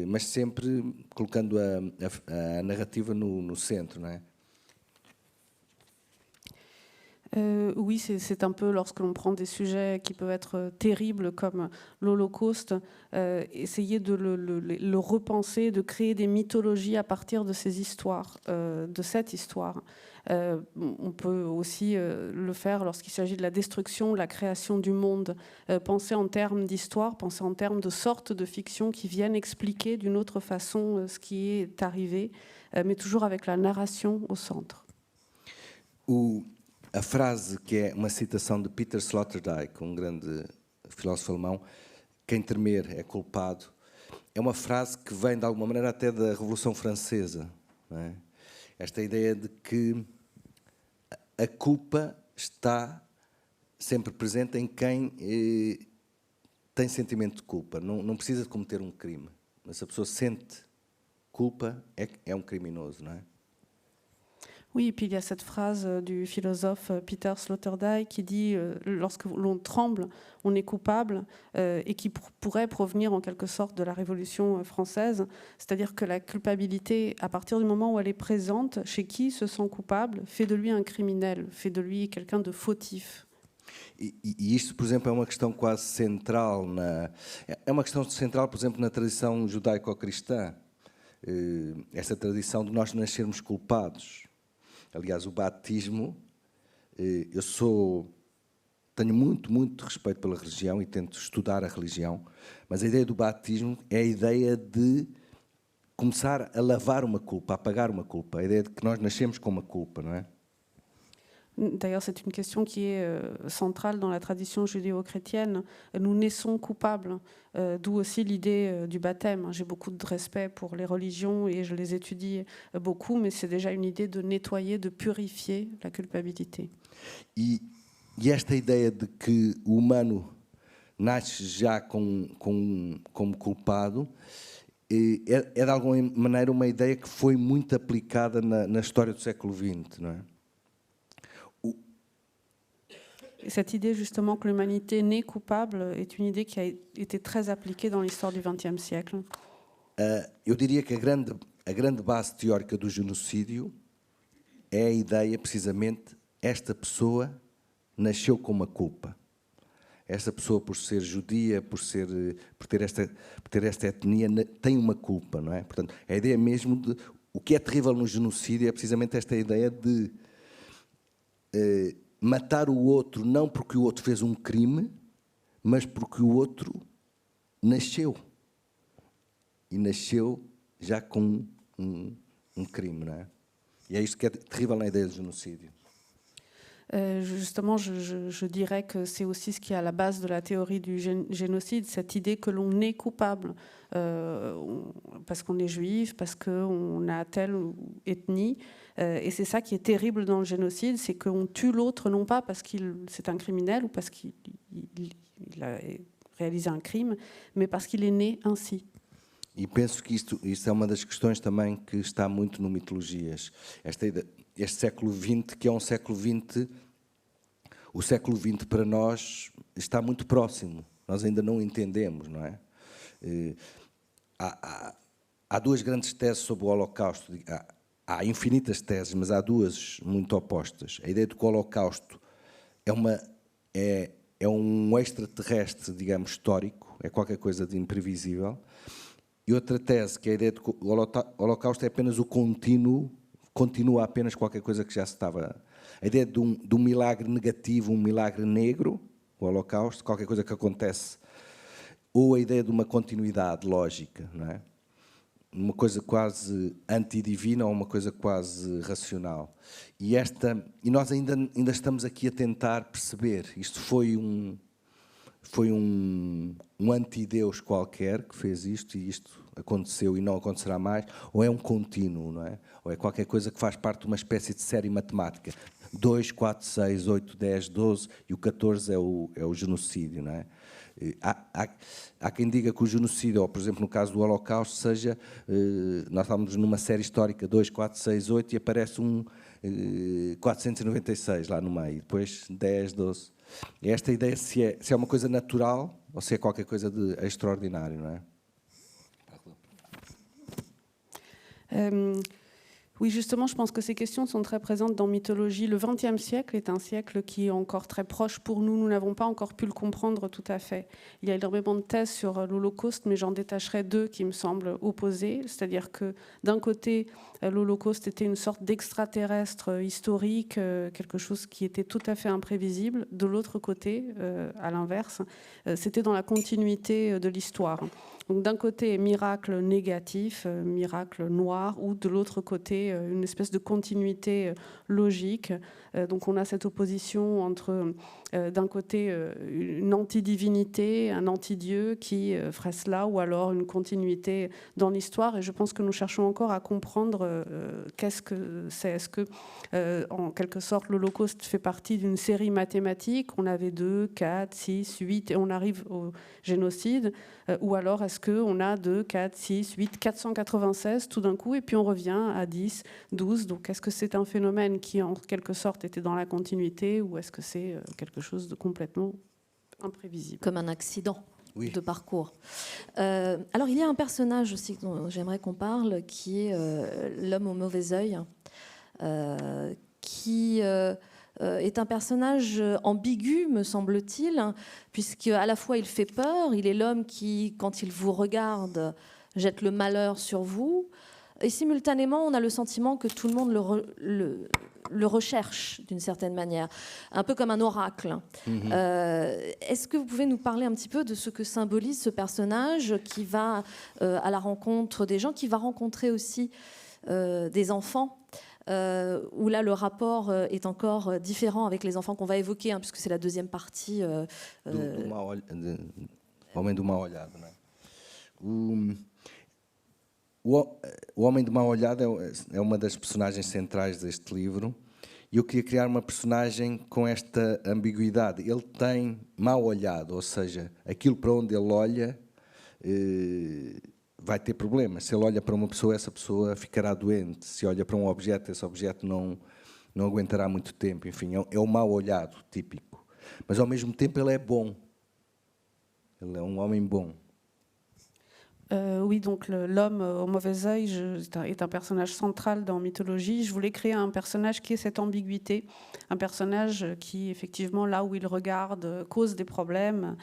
Mas sempre colocando a narrativa no centro, não é? Oui, c'est un peu lorsque l'on prend des sujets qui peuvent être terribles comme l'Holocauste, essayer de le repenser, de créer des mythologies à partir de ces histoires, de cette histoire. On peut aussi le faire lorsqu'il s'agit de la destruction, la création du monde, penser en termes d'histoire, penser en termes de sortes de fiction qui viennent expliquer d'une autre façon ce qui est arrivé, mais toujours avec la narration au centre. A frase, que é uma citação de Peter Sloterdijk, um grande filósofo alemão, quem temer é culpado, é uma frase que vem de alguma maneira até da Revolução Francesa. Não é? Esta ideia de que a culpa está sempre presente em quem tem sentimento de culpa. Não precisa de cometer um crime, mas se a pessoa sente culpa, é um criminoso, não é? Oui, et puis il y a cette phrase du philosophe Peter Sloterdijk qui dit lorsque l'on tremble, on est coupable, et qui pourrait provenir en quelque sorte de la Révolution française, c'est-à-dire que la culpabilité, à partir du moment où elle est présente, chez qui se sent coupable, fait de lui un criminel, fait de lui quelqu'un de fautif. E isto, por exemplo, é uma questão quase central por exemplo, na tradição judaico-cristã, essa tradição de nós nascermos culpados. Aliás, o batismo, tenho muito respeito pela religião e tento estudar a religião, mas a ideia do batismo é a ideia de começar a lavar uma culpa, a apagar uma culpa, a ideia de que nós nascemos com uma culpa, não é? D'ailleurs, c'est une question qui est centrale dans la tradition judéo-chrétienne. Nous naissons coupables, d'où aussi l'idée du baptême. J'ai beaucoup de respect pour les religions et je les étudie beaucoup, mais c'est déjà une idée de nettoyer, de purifier la culpabilité. E esta ideia de que o humano nasce já como culpado é de alguma maneira uma ideia que foi muito aplicada na história do século XX, não é? Et cette idée justement que l'humanité naît coupable est une idée qui a été très appliquée dans l'histoire du XXe siècle. Eu diria que a grande base teórica do genocídio é a ideia, precisamente, esta pessoa nasceu com uma culpa. Esta pessoa, por ser judia, por ter esta etnia, tem uma culpa, não é? Portanto, a ideia mesmo de... O que é terrível no genocídio é precisamente esta ideia de matar o outro não porque o outro fez um crime, mas porque o outro nasceu. E nasceu já com um crime, não é? E é isto que é terrível na ideia do genocídio. Justement, je dirais que c'est aussi ce qui est à la base de la théorie du génocide, cette idée que l'on est coupable parce qu'on est juif, parce qu'on a telle ethnie. Et c'est ça qui est terrible dans le génocide, c'est qu'on tue l'autre non pas parce qu'il c'est un criminel ou parce qu'il a réalisé un crime, mais parce qu'il est né ainsi. E penso que isto é uma das questões também que está muito no Mitologias. Este século XX, que é um século XX, o século XX para nós está muito próximo. Nós ainda não entendemos, não é? Há duas grandes teses sobre o Holocausto. Há infinitas teses, mas há duas muito opostas. A ideia de que o Holocausto é um extraterrestre, digamos, histórico, é qualquer coisa de imprevisível. E outra tese, que é a ideia de que o Holocausto é apenas o contínuo, continua apenas qualquer coisa que já se estava... A ideia de um milagre negativo, um milagre negro, o Holocausto, qualquer coisa que acontece, ou a ideia de uma continuidade lógica, não é? Uma coisa quase antidivina ou uma coisa quase racional. E nós ainda estamos aqui a tentar perceber. Isto foi um antideus qualquer que fez isto e isto aconteceu e não acontecerá mais, ou é um contínuo, não é? Ou é qualquer coisa que faz parte de uma espécie de série matemática. 2, 4, 6, 8, 10, 12 e o 14 é o genocídio, não é? Há quem diga que o genocídio, ou por exemplo no caso do Holocausto, seja, nós estamos numa série histórica 2, 4, 6, 8 e aparece 496 lá no meio, depois 10, 12. Esta ideia se é uma coisa natural ou se é qualquer coisa de extraordinário, não é? Oui, justement, je pense que ces questions sont très présentes dans Mythologie. Le XXe siècle est un siècle qui est encore très proche pour nous. Nous n'avons pas encore pu le comprendre tout à fait. Il y a énormément de thèses sur l'Holocauste, mais j'en détacherai deux qui me semblent opposées. C'est-à-dire que d'un côté, l'Holocauste était une sorte d'extraterrestre historique, quelque chose qui était tout à fait imprévisible. De l'autre côté, à l'inverse, c'était dans la continuité de l'histoire. Donc d'un côté, miracle négatif, miracle noir, ou de l'autre côté, une espèce de continuité logique. Donc on a cette opposition entre, d'un côté, une anti-divinité, un anti-dieu qui ferait cela, ou alors une continuité dans l'histoire. Et je pense que nous cherchons encore à comprendre qu'est-ce que c'est. Est-ce que, en quelque sorte, l'Holocauste fait partie d'une série mathématique? On avait 2, 4, 6, 8, et on arrive au génocide. Ou alors est-ce qu'on a 2, 4, 6, 8, 496 tout d'un coup, et puis on revient à 10, 12. Donc est-ce que c'est un phénomène qui, en quelque sorte, était dans la continuité, ou est-ce que c'est quelque chose de complètement imprévisible? Comme un accident oui. de parcours. Alors il y a un personnage aussi dont j'aimerais qu'on parle, qui est l'homme au mauvais œil, qui... est un personnage ambigu, me semble-t-il, puisque à la fois il fait peur, il est l'homme qui, quand il vous regarde, jette le malheur sur vous, et simultanément on a le sentiment que tout le monde le recherche d'une certaine manière, un peu comme un oracle. Est-ce que vous pouvez nous parler un petit peu de ce que symbolise ce personnage qui va à la rencontre des gens, qui va rencontrer aussi des enfants, où là le rapport est encore différent avec les enfants qu'on va évoquer, hein, puisque c'est la deuxième partie. Homem do Mal Olhado, não é? O Homem do Mal Olhado é uma das personagens centrais deste livro, e eu queria criar uma personagem com esta ambiguidade. Ele tem mau olhado, ou seja, aquilo para onde ele olha vai ter problemas. Se ele olha para uma pessoa, essa pessoa ficará doente. Se olha para um objeto, esse objeto não aguentará muito tempo. Enfim, é o mau olhado típico. Mas ao mesmo tempo ele é bom. Ele é um homem bom. Oui, donc l'homme au mauvais œil est un personnage central dans Mythologie. Je voulais créer un personnage qui ait cette ambiguïté, un personnage qui, effectivement, là où il regarde, cause des problèmes.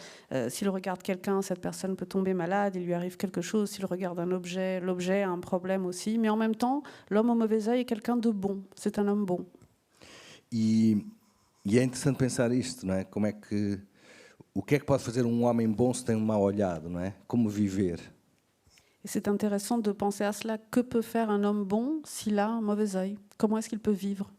S'il regarde quelqu'un, cette personne peut tomber malade, il lui arrive quelque chose. S'il regarde un objet, l'objet a un problème aussi. Mais en même temps, l'homme au mauvais œil est quelqu'un de bon. C'est un homme bon. E é interessante pensar isto, não é? O que é que pode fazer um homem bom se tem um mau olhado, não é? Como viver? Et c'est intéressant de penser à cela. Que peut faire un homme bon s'il a un mauvais œil? Comment est-ce qu'il peut vivre?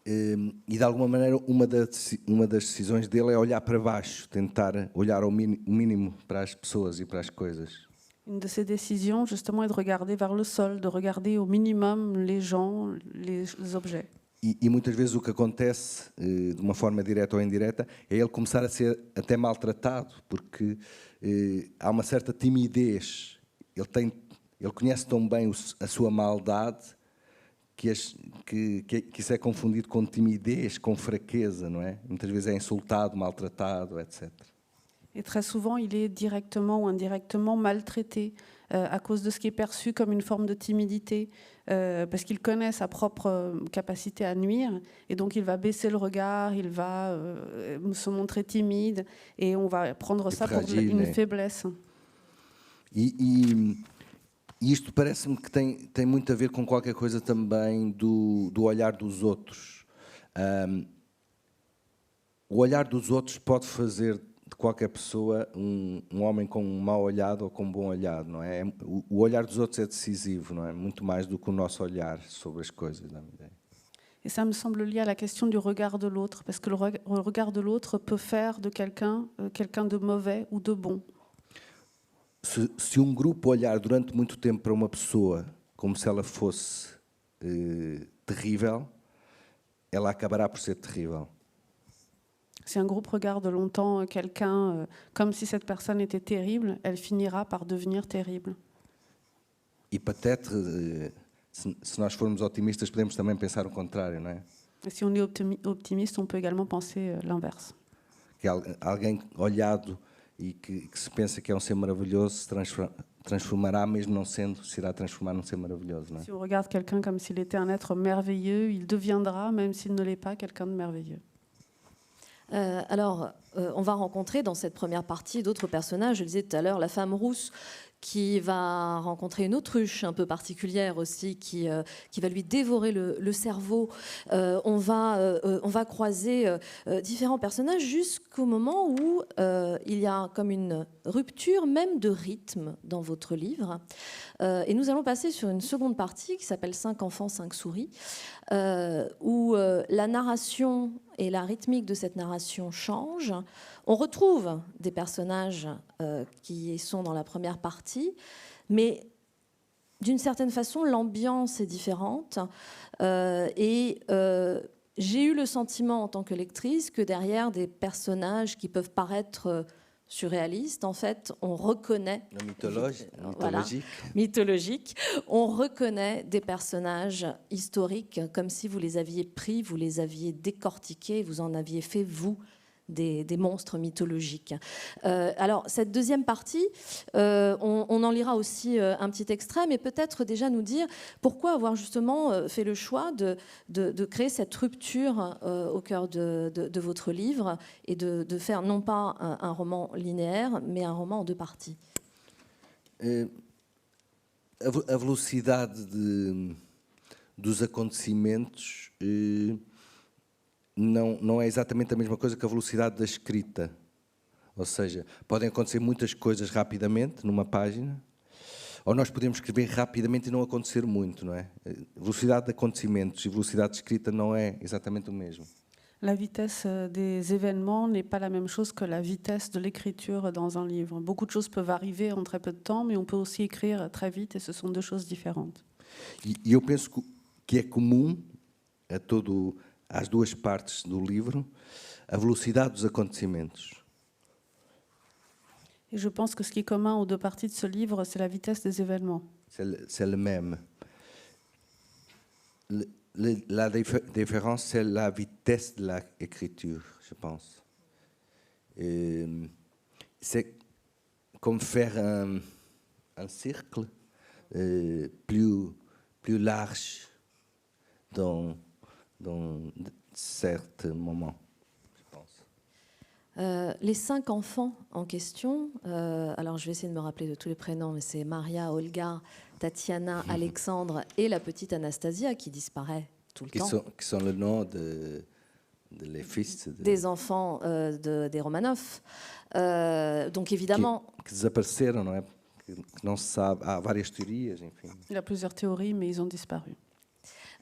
E de alguma maneira uma das decisões dele é olhar para baixo, tentar olhar o mínimo para as pessoas e para as coisas. Une de ses décisions, justement, est de regarder vers le sol, de regarder au minimum les gens, les objets. E muitas vezes o que acontece, de uma forma direta ou indireta, é ele começar a ser até maltratado, porque há uma certa timidez. Ele conhece tão bem a sua maldade que isso é confundido com timidez, com fraqueza, não é? Muitas vezes é insultado, maltratado, etc. Et très souvent, il est directement ou indirectement maltraité à cause de ce qui est perçu comme une forme de timidité, parce qu'il connaît sa propre capacité à nuire, et donc il va baisser le regard, il va se montrer timide, et on va prendre ça pour une faiblesse. E isto parece-me que tem muito a ver com qualquer coisa também do olhar dos outros. O olhar dos outros pode fazer de qualquer pessoa um homem com um mau olhado ou com um bom olhado, não é? O olhar dos outros é decisivo, não é? Muito mais do que o nosso olhar sobre as coisas, dá-me ideia. Et ça me semble lié à la question du regard de l'autre, parce que le regard de l'autre peut faire de quelqu'un de mauvais ou de bon. Se grupo olhar durante muito tempo para uma pessoa como se ela fosse terrível, ela acabará por ser terrível. Si un groupe regarde longtemps quelqu'un comme si cette personne était terrible, elle finira par devenir terrible. E peut-être, se nós formos otimistas, podemos também pensar o contrário, não é? Et si on est optimiste, on peut également penser l'inverse. Que alguém olhado e que se pensa que é um ser maravilhoso se transformará, mesmo não sendo, se irá transformar num ser maravilhoso, não é? Si on regarde quelqu'un comme s'il était un être merveilleux, il deviendra, même s'il ne l'est pas, quelqu'un de merveilleux. Alors, on va rencontrer dans cette première partie d'autres personnages. Je le disais tout à l'heure, la femme rousse qui va rencontrer une autruche un peu particulière aussi, qui va lui dévorer le cerveau. On va croiser différents personnages jusqu'au moment où il y a comme une rupture même de rythme dans votre livre. Et nous allons passer sur une seconde partie qui s'appelle 5 enfants, 5 souris, où la narration et la rythmique de cette narration changent. On retrouve des personnages qui sont dans la première partie, mais d'une certaine façon, l'ambiance est différente. Et j'ai eu le sentiment, en tant que lectrice, que derrière des personnages qui peuvent paraître surréalistes, en fait, on reconnaît... Mythologique. On reconnaît des personnages historiques, comme si vous les aviez pris, vous les aviez décortiqués, vous en aviez fait, vous, des monstres mythologiques. Alors, cette deuxième partie, on en lira aussi un petit extrait, mais peut-être déjà nous dire pourquoi avoir justement fait le choix de créer cette rupture au cœur de votre livre et de faire non pas un roman linéaire, mais un roman en 2 parties. A velocidade dos acontecimentos não é exatamente a mesma coisa que a velocidade da escrita. Ou seja, podem acontecer muitas coisas rapidamente numa página, ou nós podemos escrever rapidamente e não acontecer muito, não é? A velocidade de acontecimentos e velocidade de escrita não é exatamente o mesmo. La vitesse des événements n'est pas la même chose que la vitesse de l'écriture dans un livre. Beaucoup de choses peuvent arriver en très peu de temps, mais on peut aussi écrire très vite, et ce sont 2 choses différentes. E eu penso que é comum às 2 partes do livro a velocidade dos acontecimentos. Et je pense que ce qui est commun aux 2 parties de ce livre, c'est la vitesse des événements. C'est le même. La différence, c'est la vitesse de l'écriture, je pense. C'est comme faire un cercle plus large dans certains moments, je pense. Les 5 enfants en question, alors je vais essayer de me rappeler de tous les prénoms, mais c'est Maria, Olga, Tatiana, Alexandre et la petite Anastasia qui disparaît tout le temps. Qui sont le nom les fils des enfants des Romanov. Donc évidemment... Que desapareceram, não é? Que não se sabe. Há várias teorias, enfim. Il y a plusieurs théories, mais ils ont disparu.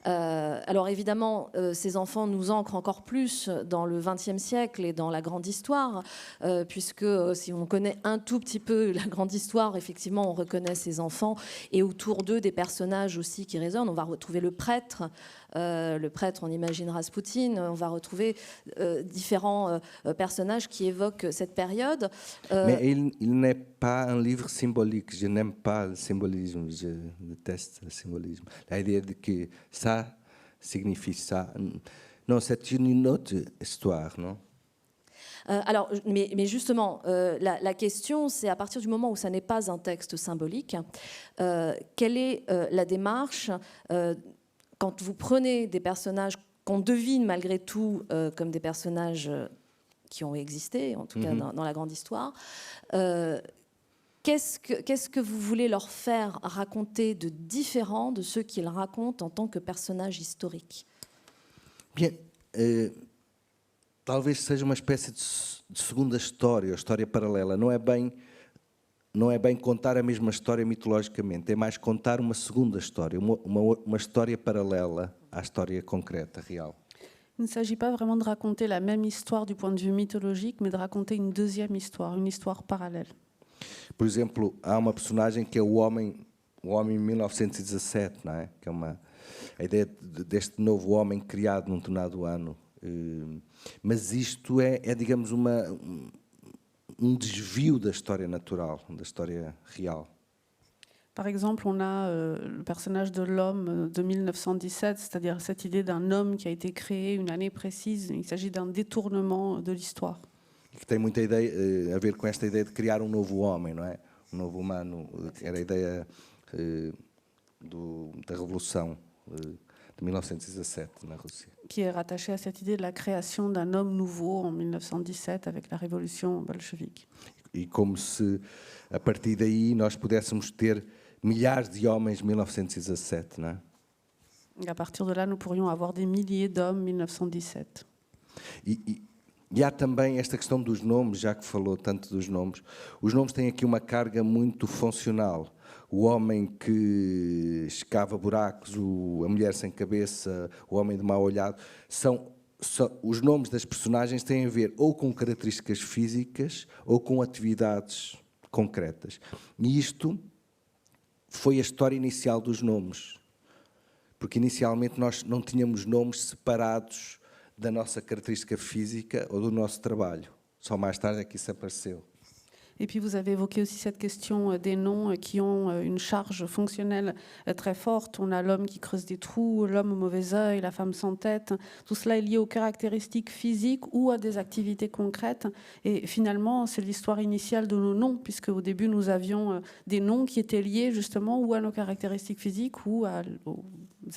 Alors évidemment, ces enfants nous ancrent encore plus dans le XXe siècle et dans la grande histoire, puisque si on connaît un tout petit peu la grande histoire, effectivement, on reconnaît ces enfants et autour d'eux des personnages aussi qui résonnent. On va retrouver le prêtre, on imagine Raspoutine, on va retrouver différents personnages qui évoquent cette période. Mais il n'est pas un livre symbolique. Je n'aime pas le symbolisme, je déteste le symbolisme. L'idée de que ça signifie ça. Non, c'est une autre histoire, non? Alors, mais justement, la question, c'est à partir du moment où ça n'est pas un texte symbolique, quelle est la démarche quand vous prenez des personnages qu'on devine malgré tout comme des personnages qui ont existé, en tout cas dans la grande histoire, qu'est-ce que vous voulez leur faire raconter de différent de ceux qu'ils racontent en tant que personnages historiques? Bien, talvez seja uma espécie de segunda história, ou história paralela. Não é bem contar a mesma história mitologicamente, é mais contar uma segunda história, uma história paralela à história concreta, real. Il ne s'agit pas vraiment de raconter la même histoire du point de vue mythologique, mais de raconter une deuxième histoire, une histoire parallèle. Por exemplo, há uma personagem que é o homem em 1917, não é? Que é a ideia deste novo homem criado num determinado ano. Mas isto é digamos, desvio da história natural, da história real. Par exemple, on a le personnage de l'homme de 1917, c'est-à-dire cette idée d'un homme qui a été créé une année précise. Il s'agit d'un détournement de l'histoire. Que tem muita ideia a ver com esta ideia de criar um novo homem, não é? Um novo humano. Era a ideia da Revolução de 1917 na Rússia. Qui est rattaché à cette idée de la création d'un homme nouveau en 1917 avec la révolution bolchevique. E como se, a partir daí, nós pudéssemos ter milhares de homens de 1917, não é? Et à partir de là, nous pourrions avoir des milliers d'hommes 1917. E há também esta questão dos nomes, já que falou tanto dos nomes. Os nomes têm aqui uma carga muito funcional. O homem que escava buracos, a mulher sem cabeça, o homem de mau olhado, os nomes das personagens têm a ver ou com características físicas ou com atividades concretas. E isto foi a história inicial dos nomes. Porque inicialmente nós não tínhamos nomes separados da nossa caractéristica física ou do nosso trabalho. Só mais tarde é que isso apareceu. Et puis vous avez évoqué aussi cette question des noms qui ont une charge fonctionnelle très forte. On a l'homme qui creuse des trous, l'homme au mauvais œil, la femme sans tête. Tout cela est lié aux caractéristiques physiques ou à des activités concrètes. Et finalement, c'est l'histoire initiale de nos noms, puisque au début, nous avions des noms qui étaient liés justement ou à nos caractéristiques physiques ou aux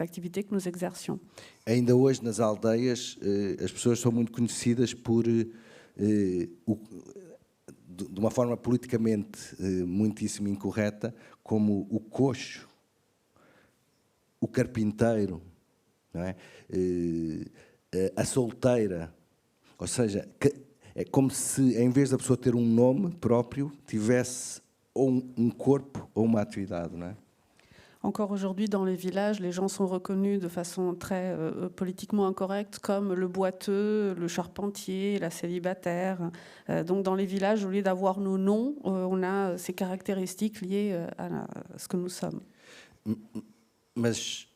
activités que nous exercions. Ainda hoje, nas aldeias, as pessoas são muito conhecidas por de uma forma politicamente muitíssimo incorreta, como o coxo, o carpinteiro, não é? A solteira. Ou seja, é como se, em vez da pessoa ter um nome próprio, tivesse ou um corpo ou uma atividade, não é? Encore aujourd'hui, dans les villages, les gens sont reconnus de façon très politiquement incorrecte comme le boiteux, le charpentier, la célibataire. Donc dans les villages, au lieu d'avoir nos noms, on a ces caractéristiques liées à ce que nous sommes. Mas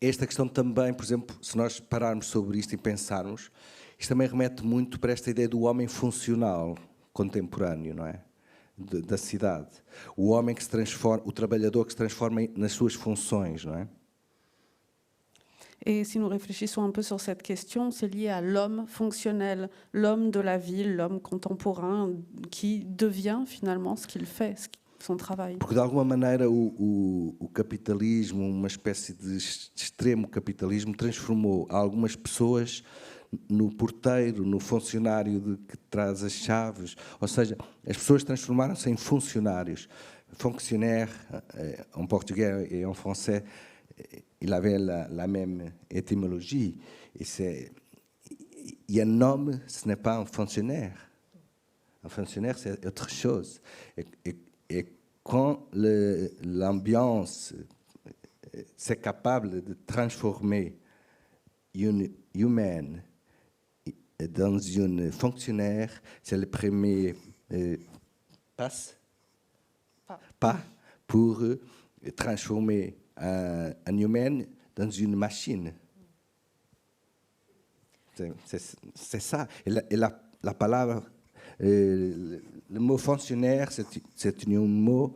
esta questão também, por exemplo, se nós pararmos sobre isto e pensarmos, isto também remete muito para esta ideia do homem funcional contemporâneo, não é? Da cidade. O homem que se transforma, o trabalhador que se transforma nas suas funções, não é? Et si nous réfléchissons un peu sur cette question, c'est lié à l'homme fonctionnel, l'homme de la ville, l'homme contemporain qui devient finalement ce qu'il fait, son travail. Porque de alguma maneira o capitalismo, uma espécie de extremo capitalismo, transformou algumas pessoas no porteiro, no funcionário que traz as chaves. Ou seja, as pessoas transformaram-se em funcionários. Fonctionnaire, en portugais et en français, il avait la même étymologie. Et un homme, ce n'est pas un fonctionnaire. Un fonctionnaire, c'est autre chose. Et quand l'ambiance c'est capable de transformer une humaine dans une fonctionnaire, c'est le premier pas pour transformer un humain dans une machine. C'est ça. Et la parole, le mot fonctionnaire, c'est un mot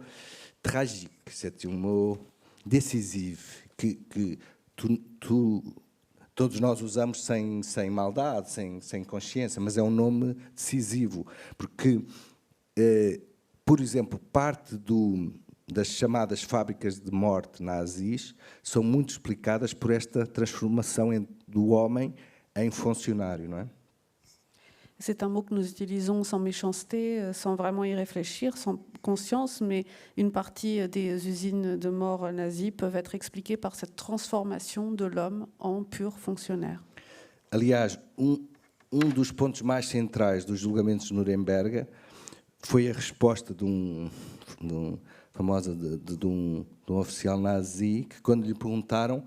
tragique, c'est un mot décisif que todos nós usamos sem maldade, sem consciência, mas é um nome decisivo, porque, por exemplo, parte das chamadas fábricas de morte nazis são muito explicadas por esta transformação do homem em fonctionnaire, não é? C'est un mot que nous utilisons sans méchanceté, sans vraiment y réfléchir, sans conscience, mais une partie des usines de mort nazies peuvent être expliquées par cette transformation de l'homme en pur fonctionnaire. Aliás, dos pontos mais centrais dos julgamentos de Nuremberg foi a resposta de um oficial nazi que, quando lhe perguntaram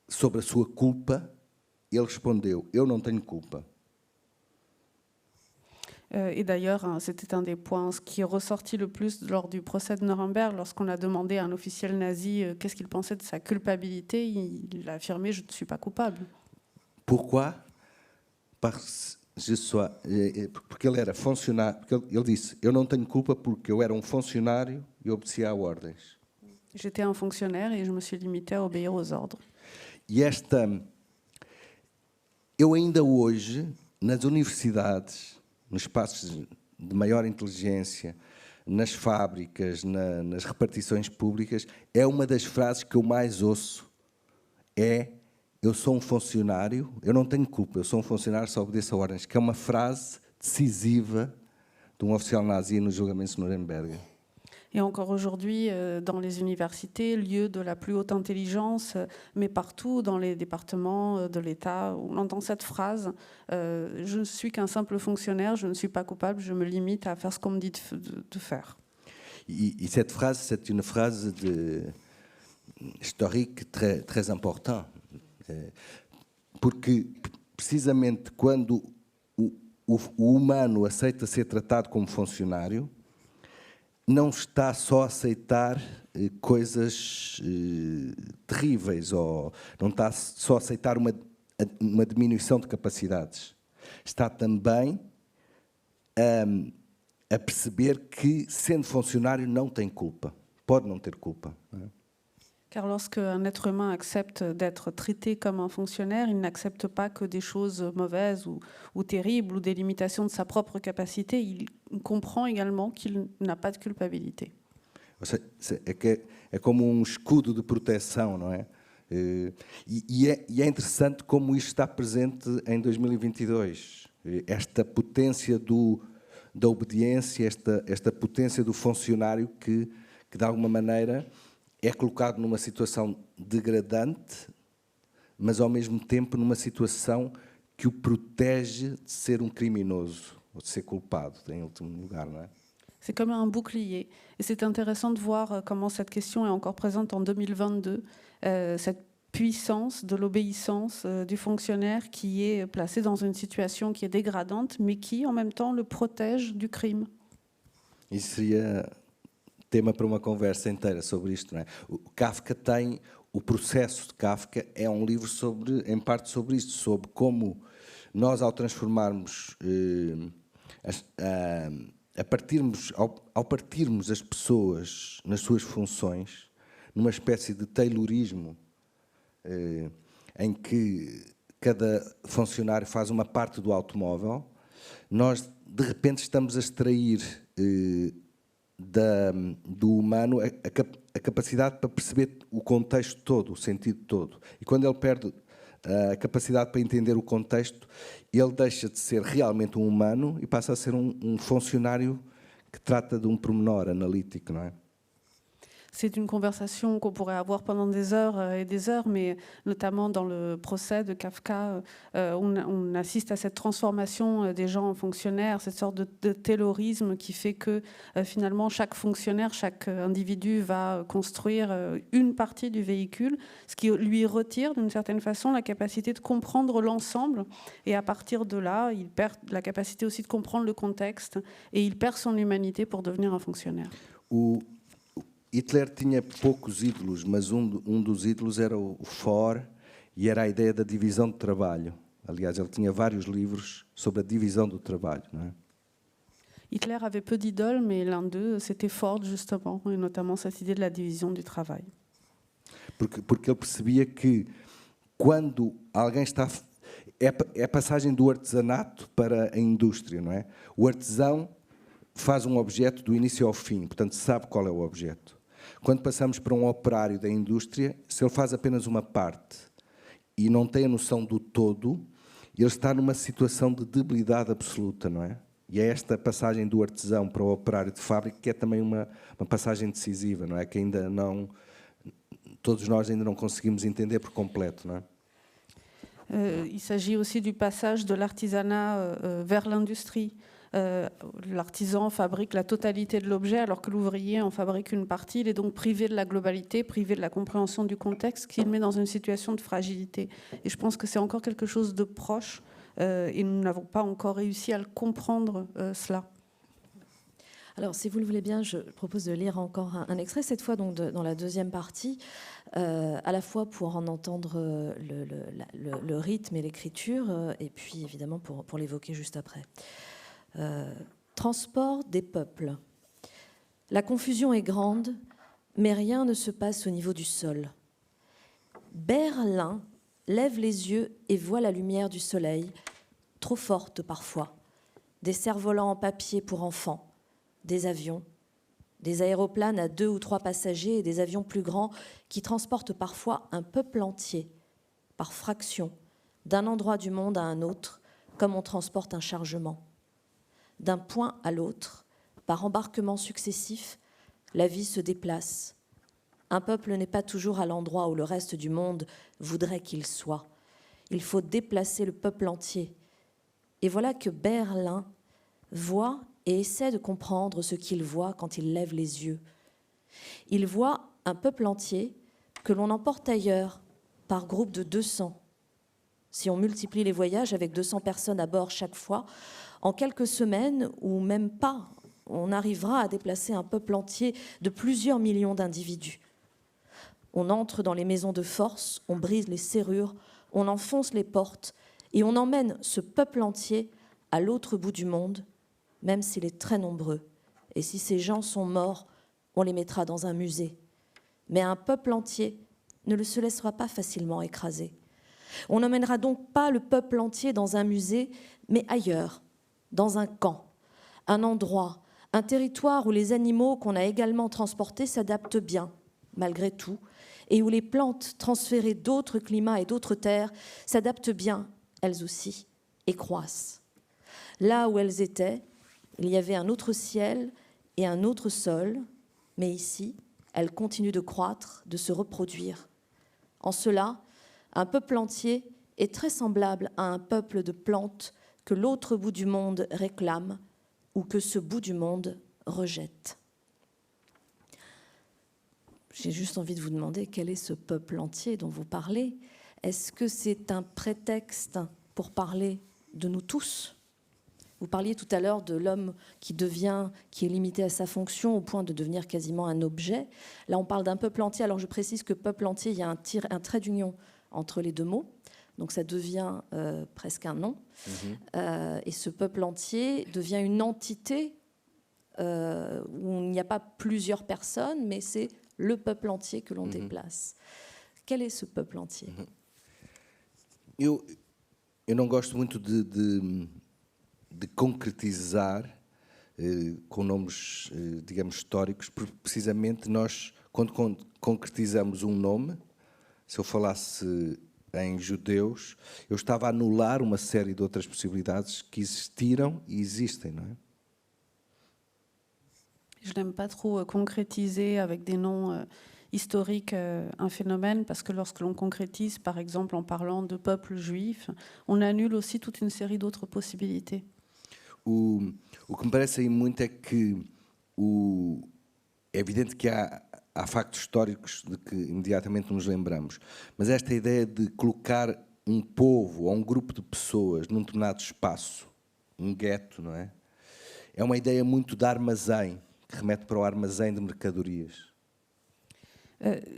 sobre a sua culpa, ele respondeu: eu não tenho culpa. Et d'ailleurs, c'était un des points qui est ressorti le plus lors du procès de Nuremberg. Lorsqu'on a demandé à un officiel nazi qu'est-ce qu'il pensait de sa culpabilité, il a affirmé « je ne suis pas coupable ». Pourquoi? Porque ele era funcionário. Ele disse: eu não tenho culpa porque eu era um funcionário e obedecia a ordens. J'étais un fonctionnaire et je me suis limité à obéir aux ordres. E eu ainda hoje, nas universidades, nos espaços de maior inteligência, nas fábricas, nas repartições públicas, é uma das frases que eu mais ouço. Eu sou um funcionário, eu não tenho culpa, eu sou um funcionário, só obedeço a ordens, que é uma frase decisiva de um oficial nazi nos julgamentos de Nuremberg. Et encore aujourd'hui, dans les universités, lieu de la plus haute intelligence, mais partout dans les départements de l'État, on entend cette phrase je ne suis qu'un simple fonctionnaire, je ne suis pas coupable, je me limite à faire ce qu'on me dit de faire. Et cette phrase, c'est une phrase historique très, très importante. Porque, precisamente, quando o humano aceita ser tratado como funcionário, não está só a aceitar coisas terríveis, ou não está só a aceitar uma diminuição de capacidades. Está também a perceber que, sendo funcionário, não tem culpa. Pode não ter culpa. Não é? Car lorsque un être humain accepte d'être traité comme un fonctionnaire, il n'accepte pas que des choses mauvaises ou terribles ou des limitations de sa propre capacité, il comprend également qu'il n'a pas de culpabilité. É como um escudo de proteção, não é? E é interessante como isto está presente em 2022. Esta potência da obediência, esta potência do funcionário que de alguma maneira é colocado numa situação degradante, mas ao mesmo tempo numa situação que o protege de ser um criminoso, ou de ser culpado, em último lugar, não é? C'est comme un bouclier. Et c'est intéressant de voir comment cette question est encore présente en 2022, cette puissance de l'obéissance du fonctionnaire qui est placé dans une situation qui est dégradante, mais qui, en même temps, le protège du crime. Isso seria tema para uma conversa inteira sobre isto, não é? O processo de Kafka é um livro em parte sobre isto, sobre como nós, ao transformarmos, ao partirmos as pessoas nas suas funções, numa espécie de taylorismo, em que cada funcionário faz uma parte do automóvel, nós, de repente, estamos a extrair do humano a capacidade para perceber o contexto todo, o sentido todo. E quando ele perde a capacidade para entender o contexto, ele deixa de ser realmente um humano e passa a ser um funcionário que trata de um pormenor analítico, não é? C'est une conversation qu'on pourrait avoir pendant des heures et des heures, mais notamment dans le procès de Kafka, on assiste à cette transformation des gens en fonctionnaires, cette sorte de taylorisme qui fait que finalement chaque fonctionnaire, chaque individu va construire une partie du véhicule, ce qui lui retire d'une certaine façon la capacité de comprendre l'ensemble, et à partir de là, il perd la capacité aussi de comprendre le contexte, et il perd son humanité pour devenir un fonctionnaire. Hitler tinha poucos ídolos, mas um dos ídolos era o Ford e era a ideia da divisão do trabalho. Aliás, ele tinha vários livros sobre a divisão do trabalho, não é? Hitler avait peu d'idoles, mais l'un d'eux, c'était Ford, justement, et notamment cette idée de la division du travail. Porque ele percebia que quando alguém está... É a passagem do artesanato para a indústria, não é? O artesão faz um objeto do início ao fim, portanto sabe qual é o objeto. Quando passamos para um operário da indústria, se ele faz apenas uma parte e não tem a noção do todo, ele está numa situação de debilidade absoluta, não é? E é esta passagem do artesão para o operário de fábrica que é também uma passagem decisiva, não é? Que ainda não... Todos nós ainda não conseguimos entender por completo, não é? Il s'agit aussi du passage de l'artisanat vers l'industrie. L'artisan fabrique la totalité de l'objet alors que l'ouvrier en fabrique une partie. Il est donc privé de la globalité, privé de la compréhension du contexte, qui le met dans une situation de fragilité. Et je pense que c'est encore quelque chose de proche et nous n'avons pas encore réussi à le comprendre, cela. Alors, si vous le voulez bien, je propose de lire encore un extrait, cette fois donc dans la deuxième partie, à la fois pour en entendre le rythme et l'écriture, et puis évidemment pour l'évoquer juste après. Transport des peuples. La confusion est grande, mais rien ne se passe au niveau du sol. Berlin lève les yeux et voit la lumière du soleil, trop forte parfois. Des cerfs-volants en papier pour enfants, des avions, des aéroplanes à 2 ou 3 passagers et des avions plus grands qui transportent parfois un peuple entier, par fraction, d'un endroit du monde à un autre, comme on transporte un chargement. D'un point à l'autre, par embarquements successifs, la vie se déplace. Un peuple n'est pas toujours à l'endroit où le reste du monde voudrait qu'il soit. Il faut déplacer le peuple entier. Et voilà que Berlin voit et essaie de comprendre ce qu'il voit quand il lève les yeux. Il voit un peuple entier que l'on emporte ailleurs par groupe de 200. Si on multiplie les voyages avec 200 personnes à bord chaque fois, en quelques semaines, ou même pas, on arrivera à déplacer un peuple entier de plusieurs millions d'individus. On entre dans les maisons de force, on brise les serrures, on enfonce les portes et on emmène ce peuple entier à l'autre bout du monde, même s'il est très nombreux. Et si ces gens sont morts, on les mettra dans un musée. Mais un peuple entier ne se laissera pas facilement écraser. On n'emmènera donc pas le peuple entier dans un musée, mais ailleurs, dans un camp, un endroit, un territoire où les animaux qu'on a également transportés s'adaptent bien, malgré tout, et où les plantes transférées d'autres climats et d'autres terres s'adaptent bien, elles aussi, et croissent. Là où elles étaient, il y avait un autre ciel et un autre sol, mais ici, elles continuent de croître, de se reproduire. En cela, un peuple entier est très semblable à un peuple de plantes que l'autre bout du monde réclame ou que ce bout du monde rejette. J'ai juste envie de vous demander quel est ce peuple entier dont vous parlez. Est-ce que c'est un prétexte pour parler de nous tous ? Vous parliez tout à l'heure de l'homme qui est limité à sa fonction au point de devenir quasiment un objet. Là, on parle d'un peuple entier. Alors, je précise que peuple entier, il y a un trait d'union entre les deux mots. Donc, ça devient presque un nom. Et ce peuple entier devient une entité où il n'y a pas plusieurs personnes, mais c'est le peuple entier que l'on déplace. Quel est ce peuple entier? Eu não gosto muito de concretizar com nomes, digamos, históricos, porque precisamente nós, quando concretizamos um nome, se eu falasse em judeus, eu estava a anular uma série de outras possibilidades que existiram e existem, não é? Je n'aime pas trop concrétiser avec des noms historiques un phénomène, parce que lorsque l'on concrétise, par exemple en parlant de peuple juif, on annule aussi toute une série d'autres possibilités. O que me parece aí muito é que é evidente que há factos históricos de que imediatamente nos lembramos, mas esta ideia de colocar um povo ou um grupo de pessoas num determinado espaço, um gueto, não é? É uma ideia muito de armazém, que remete para o armazém de mercadorias.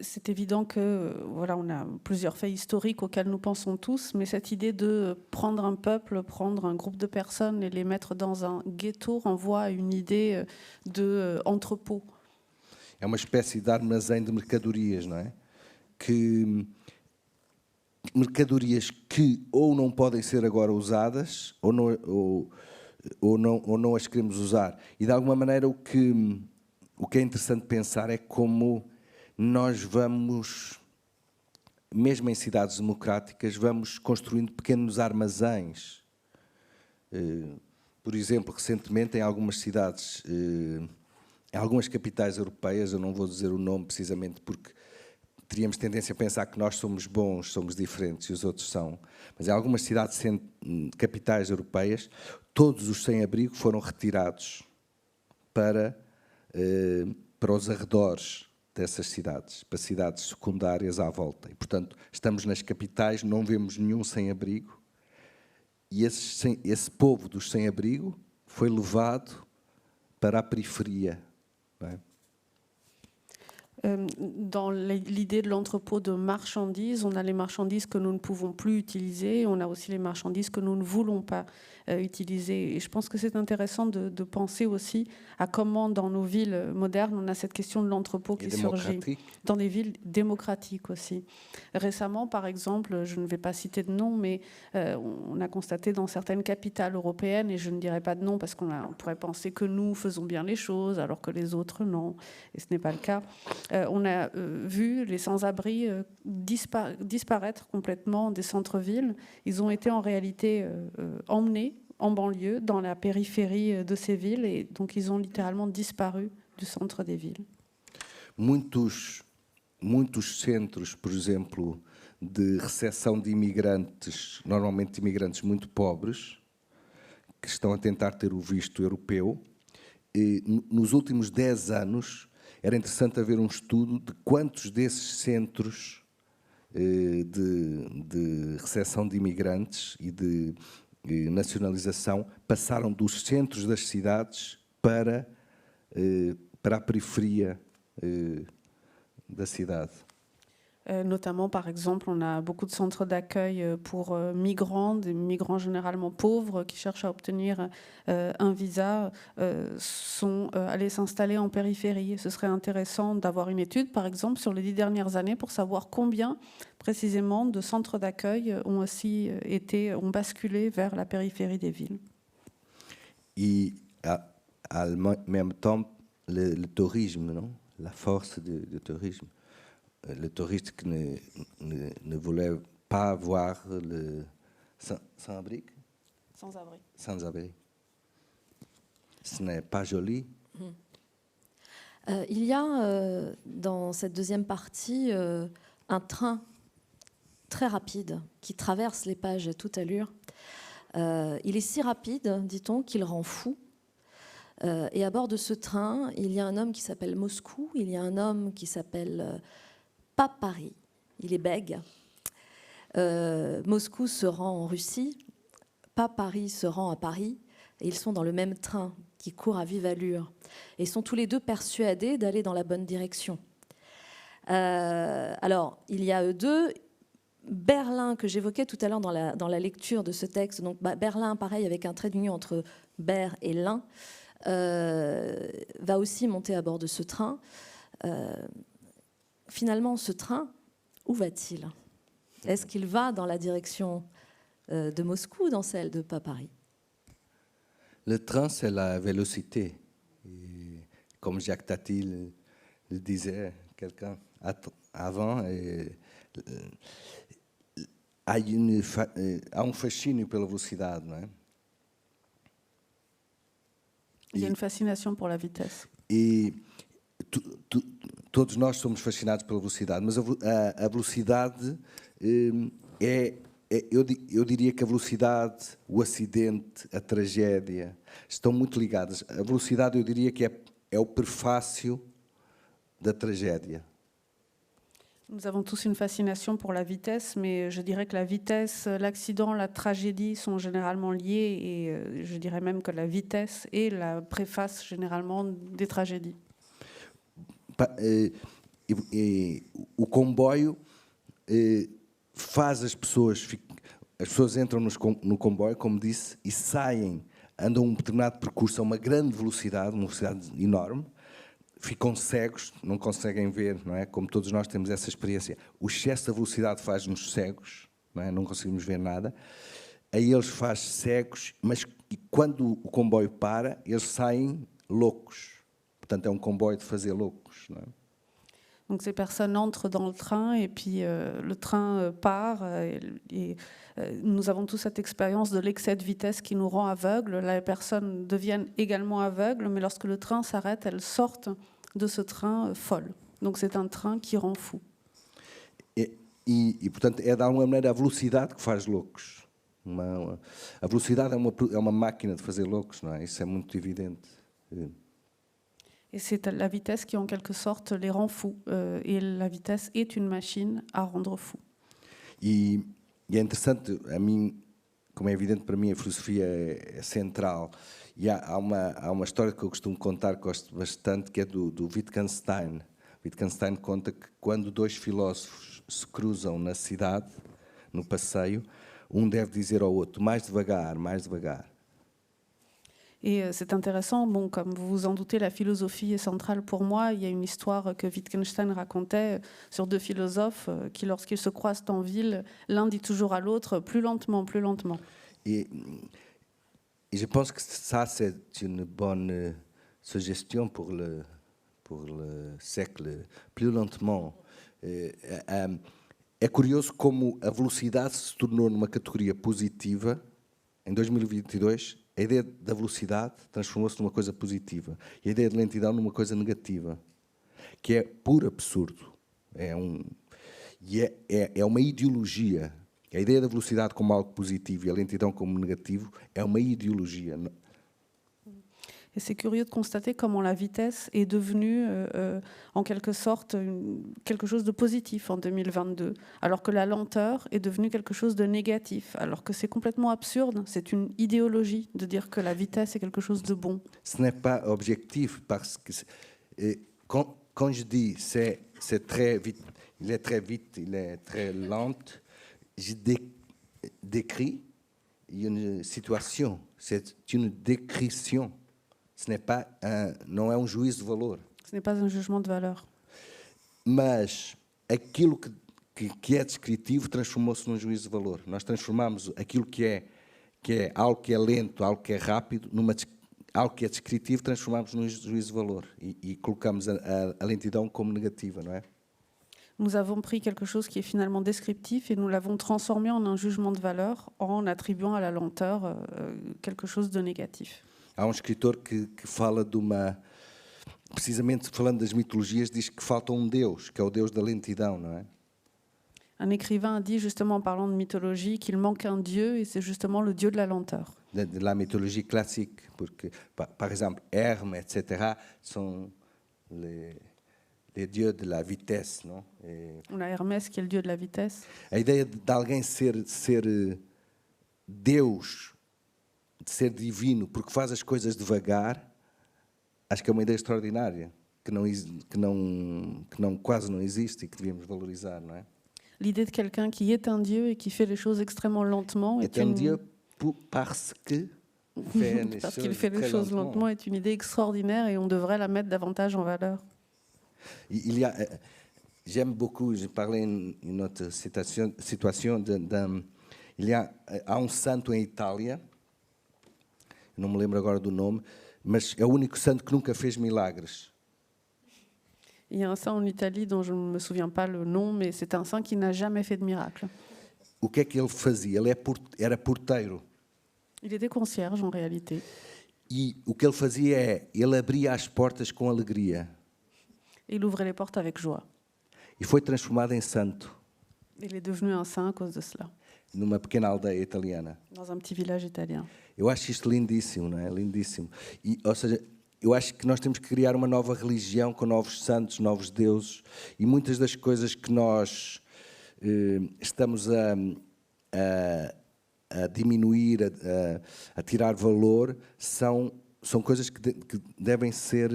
C'est évident que voilà, on a plusieurs faits historiques auxquels nous pensons tous, mais cette idée de prendre un peuple, prendre un groupe de personnes et les mettre dans un ghetto renvoie à une idée d'entrepôt. É uma espécie de armazém de mercadorias, não é? Mercadorias que ou não podem ser agora usadas ou não as queremos usar. E de alguma maneira o que é interessante pensar é como nós vamos, mesmo em cidades democráticas, vamos construindo pequenos armazéns. Por exemplo, recentemente em algumas cidades, em algumas capitais europeias, eu não vou dizer o nome precisamente porque teríamos tendência a pensar que nós somos bons, somos diferentes e os outros são, mas em algumas cidades capitais europeias, todos os sem-abrigo foram retirados para os arredores dessas cidades, para cidades secundárias à volta. E, portanto, estamos nas capitais, não vemos nenhum sem-abrigo, e esse povo dos sem-abrigo foi levado para a periferia. Não é? Dans l'idée de l'entrepôt de marchandises, on a les marchandises que nous ne pouvons plus utiliser, on a aussi les marchandises que nous ne voulons pas utiliser. Et je pense que c'est intéressant de penser aussi à comment dans nos villes modernes, on a cette question de l'entrepôt qui surgit. Dans des villes démocratiques aussi. Récemment, par exemple, je ne vais pas citer de nom, mais on a constaté dans certaines capitales européennes, et je ne dirai pas de nom parce qu'on pourrait penser que nous faisons bien les choses alors que les autres non, et ce n'est pas le cas. On a vu les sans-abri disparaître complètement des centres-villes. Ils ont été en réalité emmenés en banlieue, dans la périphérie de ces villes, et donc ils ont littéralement disparu du centre des villes. Muitos centros, por exemplo, de recepção de imigrantes, normalmente imigrantes muito pobres, que estão a tentar ter o visto europeu, e nos últimos 10 anos era interessante haver um estudo de quantos desses centros de recepção de imigrantes e de nacionalização passaram dos centros das cidades para a periferia da cidade. Notamment, par exemple, on a beaucoup de centres d'accueil pour migrants, des migrants généralement pauvres qui cherchent à obtenir un visa, sont allés s'installer en périphérie. Ce serait intéressant d'avoir une étude, par exemple, sur les 10 dernières années pour savoir combien, précisément, de centres d'accueil ont basculé vers la périphérie des villes. Et en même temps, le tourisme, non? La force du tourisme. Le touriste qui ne voulait pas voir le sans-abri. Sans-abri. Sans-abri. Ce n'est pas joli. Il y a dans cette deuxième partie un train très rapide qui traverse les pages à toute allure. Il est si rapide, dit-on, qu'il rend fou. Et à bord de ce train, il y a un homme qui s'appelle Moscou, il y a un homme qui s'appelle pas Paris, il est bègue. Moscou se rend en Russie, pas Paris se rend à Paris, et ils sont dans le même train qui court à vive allure. Et ils sont tous les deux persuadés d'aller dans la bonne direction. Alors, il y a eux deux. Berlin, que j'évoquais tout à l'heure dans la lecture de ce texte, donc Berlin, pareil, avec un trait d'union entre Ber et Lin, va aussi monter à bord de ce train. Finalement, ce train, Où va-t-il? Est-ce qu'il va dans la direction de Moscou ou dans celle de Paris? Le train, c'est la vélocité. Et comme Jacques Tati le disait, quelqu'un avant, há fascínio pela velocidade, não é? Il y a une fascination pour la vitesse. E todos nós somos fascinados pela velocidade, mas a velocidade eu diria que a velocidade, o acidente, a tragédia estão muito ligadas. A velocidade eu diria que é o prefácio da tragédia. Nous avons tous une fascination pour la vitesse, mais je dirais que la vitesse, l'accident, la tragédie sont généralement liés, et je dirais même que la vitesse est la préface généralement des tragédies. O comboio faz as pessoas entram no comboio, como disse, e saem, andam um determinado percurso a uma grande velocidade, uma velocidade enorme, ficam cegos, não conseguem ver, não é? Como todos nós temos essa experiência. O excesso da velocidade faz-nos cegos, não é? Não conseguimos ver nada. Aí eles faz cegos, mas quando o comboio para, eles saem loucos. Portanto, é um comboio de fazer loucos, não é? Donc ces personnes entrent dans le train et puis le train part et nous avons tous cette expérience de l'excès de vitesse qui nous rend aveugles. Les personnes deviennent également aveugles, mais lorsque le train s'arrête, elles sortent de ce train folles. Donc c'est un train qui rend fou. E portanto, é de alguma maneira a velocidade que faz loucos. A velocidade é uma máquina de fazer loucos, não é? Isso é muito evidente. Et c'est la vitesse qui, en quelque sorte, les rend fous. Et la vitesse est une machine à rendre fou. E é interessante, a mim, como é evidente para mim, a filosofia é central. E há uma história que eu costumo contar, que gosto bastante, que é do Wittgenstein. Wittgenstein conta que quando dois filósofos se cruzam na cidade, no passeio, um deve dizer ao outro, mais devagar, mais devagar. Et c'est intéressant, bon, comme vous vous en doutez, la philosophie est centrale pour moi. Il y a une histoire que Wittgenstein racontait sur deux philosophes qui, lorsqu'ils se croisent en ville, l'un dit toujours à l'autre « plus lentement, plus lentement ». Et je pense que ça, c'est une bonne suggestion pour le século, plus lentement. É curioso como a velocidade se tornou numa categoria positiva em 2022. A ideia da velocidade transformou-se numa coisa positiva e a ideia de lentidão numa coisa negativa, que é puro absurdo. É uma ideologia. A ideia da velocidade como algo positivo e a lentidão como negativo é uma ideologia. Et c'est curieux de constater comment la vitesse est devenue, en quelque sorte, quelque chose de positif en 2022, alors que la lenteur est devenue quelque chose de négatif, alors que c'est complètement absurde. C'est une idéologie de dire que la vitesse est quelque chose de bon. Ce n'est pas objectif, parce que quand je dis c'est très vite, il est très lent, je décris une situation, c'est une description. Não é um juízo de valor. Ce n'est pas un jugement de valeur. Mas aquilo que é descritivo transformou-se num juízo de valor. Nós transformamos aquilo que é algo que é lento, algo que é rápido, algo que é descritivo, transformamos num juízo de valor e colocamos a lentidão como negativa, não é? Nous avons pris quelque chose qui est finalement descriptif et nous l'avons transformé en un jugement de valeur en attribuant à la lenteur quelque chose de négatif. Há escritor que fala de precisamente falando das mitologias, diz que falta um Deus, que é o Deus da lentidão, não é? Un écrivain a dit justement en parlant de mythologie qu'il manque un dieu et c'est justement le dieu de la lenteur. De la mythologie classique, porque, par exemple, Hermes, etc., sont les dieux de la vitesse, não? On a Hermès qui est le dieu de la vitesse. A ideia de alguém ser Deus, de ser divino, porque faz as coisas devagar, acho que é uma ideia extraordinária, que quase não existe e que devíamos valorizar, não é? L'idée de quelqu'un qui est un dieu et qui fait les choses extrêmement lentement est un dieu parce qu'il fait les choses lentement est une idée extraordinaire et on devrait la mettre davantage en valeur. Il y a j'aime beaucoup, je parlais em outra situação há um santo em Itália, não me lembro agora do nome, mas é o único santo que nunca fez milagres. Il y a un saint en Italie dont je ne me souviens pas le nom, mais c'est un saint qui n'a jamais fait de miracle. O que é que ele fazia? Ele era porteiro. Il était concierge en réalité. E o que ele fazia ele abria as portas com alegria. Il ouvrait les portes avec joie. E foi transformado em santo, Il est devenu un saint à cause de cela, numa pequena aldeia italiana. dans un petit village italien. Eu acho isto lindíssimo, não é? Lindíssimo. E, ou seja, eu acho que nós temos que criar uma nova religião com novos santos, novos deuses, e muitas das coisas que nós estamos a diminuir, a tirar valor, são coisas que devem ser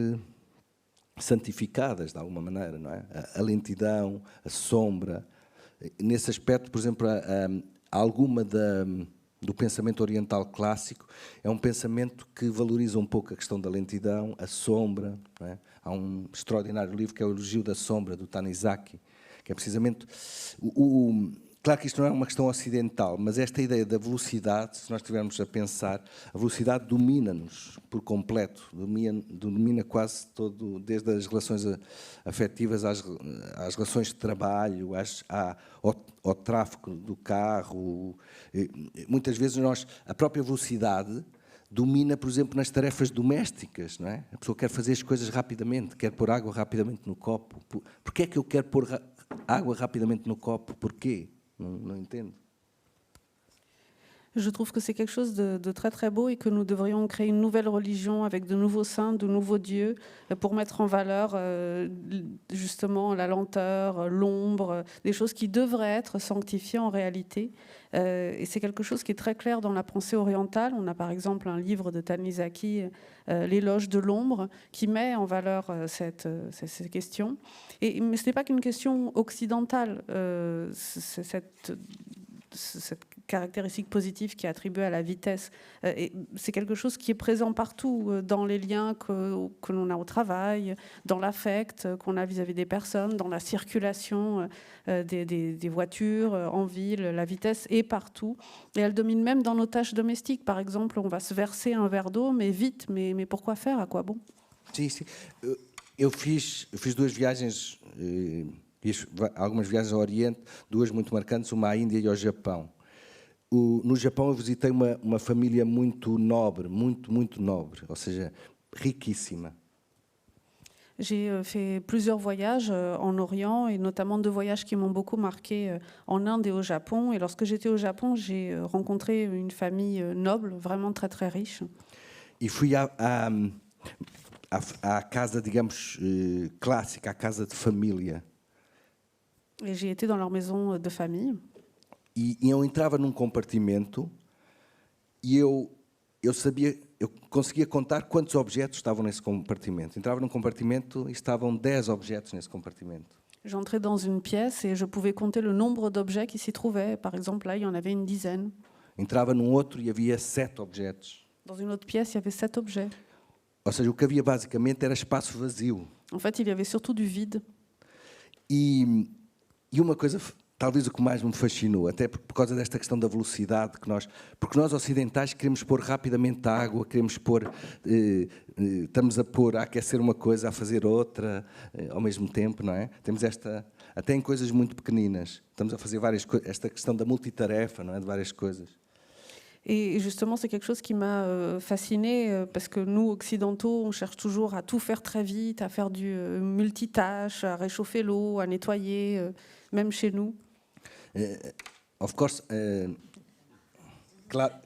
santificadas de alguma maneira, não é? A lentidão, a sombra. Nesse aspecto, por exemplo, alguma do pensamento oriental clássico é um pensamento que valoriza um pouco a questão da lentidão, a sombra. Não é? Há um extraordinário livro que é o Elogio da Sombra, do Tanizaki, que é precisamente claro que isto não é uma questão ocidental, mas esta ideia da velocidade, se nós estivermos a pensar, a velocidade domina-nos por completo, domina quase todo, desde as relações afetivas às relações de trabalho, ao tráfego do carro. Muitas vezes a própria velocidade domina, por exemplo, nas tarefas domésticas, não é? A pessoa quer fazer as coisas rapidamente, quer pôr água rapidamente no copo. Porquê é que eu quero pôr água rapidamente no copo? Porquê? Non entendo. Je trouve que c'est quelque chose de très très beau et que nous devrions créer une nouvelle religion avec de nouveaux saints, de nouveaux dieux pour mettre en valeur justement la lenteur, l'ombre, des choses qui devraient être sanctifiées en réalité. Et c'est quelque chose qui est très clair dans la pensée orientale. On a par exemple un livre de Tanizaki, L'éloge de l'ombre, qui met en valeur ces questions. Mais ce n'est pas qu'une question occidentale, cette caractéristique positive qui est attribuée à la vitesse. Et c'est quelque chose qui est présent partout, dans les liens que l'on a au travail, dans l'affect qu'on a vis-à-vis des personnes, dans la circulation des voitures en ville. La vitesse est partout. Et elle domine même dans nos tâches domestiques. Par exemple, on va se verser un verre d'eau, mais vite. Mais pourquoi faire? À quoi bon? Sim, sim. Eu fiz 2 viagens, algumas viagens ao Oriente, 2 muito marcantes, uma à Índia e ao Japão. No Japão eu visitei uma família muito nobre, muito nobre, ou seja, riquíssima. J'ai fait plusieurs voyages en Orient et notamment 2 voyages qui m'ont beaucoup marqué en Inde et au Japon. Et lorsque j'étais au Japon, j'ai rencontré une famille noble, vraiment très très riche. E fui à casa, digamos, clássica, à casa de família. Et j'ai été dans leur maison de famille. E eu entrava num compartimento e eu conseguia contar quantos objetos estavam nesse compartimento. Entrava num compartimento e estavam 10 objetos nesse compartimento. J'entrais dans une pièce et je pouvais compter le nombre d'objets qui s'y trouvaient. Par exemple, là, il y en avait une dizaine. Entrava num outro e havia 7 objetos. Dans une autre pièce, il y avait 7 objets. Ou seja, o que havia basicamente era espaço vazio. En fait, il y avait surtout du vide. E uma coisa, talvez o que mais me fascinou, até por causa desta questão da velocidade, porque nós ocidentais queremos pôr rapidamente a água, queremos pôr, estamos a aquecer uma coisa, a fazer outra ao mesmo tempo, não é? Temos até em coisas muito pequeninas, estamos a fazer várias coisas, esta questão da multitarefa, não é? De várias coisas. Et justement, c'est quelque chose qui m'a fascinée parce que nous, occidentaux, on cherche toujours à tout faire très vite, à faire du multitâche, à réchauffer l'eau, à nettoyer, même chez nous. Of course,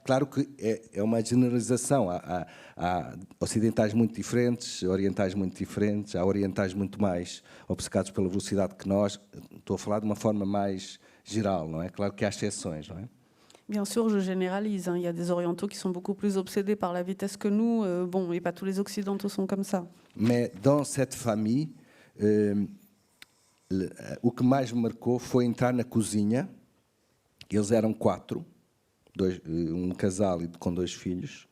claro que é uma generalização. Há ocidentais muito diferentes, orientais muito diferentes, há orientais muito mais obcecados pela velocidade que nós. Estou a falar de uma forma mais geral, não é? Claro que há exceções, não é? Bien sûr, je généralise. Il y a des orientaux qui sont beaucoup plus obsédés par la vitesse que nous. Bon, et pas tous les occidentaux sont comme ça. Mais dans cette famille, o que mais me marcou foi entrar na cozinha. Eles eram 4, um casal com 2 filhos,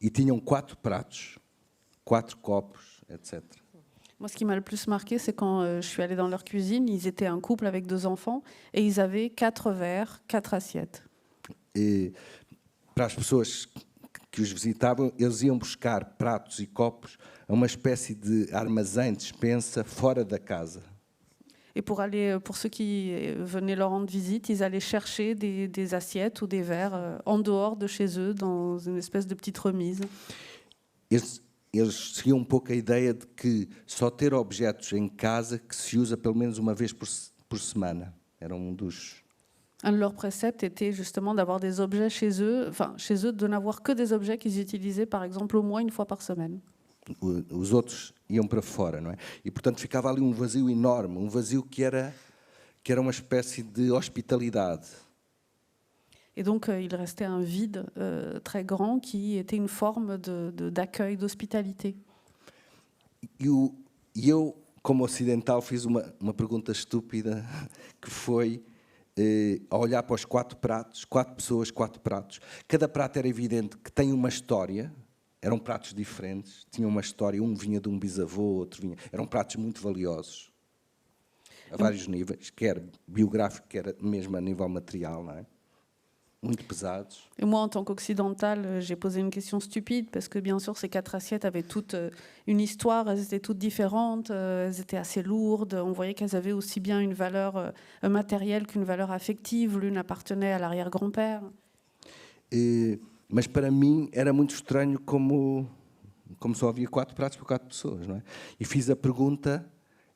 e tinham 4 pratos, 4 copos, etc. Moi, ce qui m'a le plus marqué, c'est quand je suis allée dans leur cuisine, ils étaient un couple avec 2 enfants et ils avaient 4 verres, 4 assiettes. E para as pessoas que os visitavam, eles iam buscar pratos e copos a uma espécie de armazém, despensa, fora da casa. Et pour ceux qui venaient leur rendre visite, ils allaient chercher des assiettes ou des verres en dehors de chez eux, dans une espèce de petite remise. Eles seguiam pouco a ideia de que só ter objetos em casa que se usa pelo menos uma vez por semana. Era dos... Un de leurs préceptes était justement d'avoir des objets chez eux, de n'avoir que des objets qu'ils utilisaient, par exemple, au moins une fois par semaine. Os outros iam para fora, não é? E, portanto, ficava ali vazio enorme, vazio que era uma espécie de hospitalidade. Et donc, il restait un vide très grand qui était une forme d'accueil, d'hospitalité. E eu, como ocidental, fiz uma pergunta estúpida, que foi a olhar para os 4 pratos, 4 pessoas, 4 pratos. Cada prato era evidente que tem uma história, eram pratos diferentes, tinham uma história, um vinha de um bisavô, outro vinha... Eram pratos muito valiosos, a vários níveis, quer biográfico, quer mesmo a nível material, não é? Muito pesados. Et moi, en tant qu'occidentale, j'ai posé une question stupide parce que, bien sûr, ces 4 assiettes avaient toutes une histoire, elles étaient toutes différentes, elles étaient assez lourdes. On voyait qu'elles avaient aussi bien une valeur matérielle qu'une valeur affective. L'une appartenait à l'arrière-grand-père. Mas para mim era muito estranho como só havia 4 pratos para 4 pessoas, não é? E fiz a pergunta,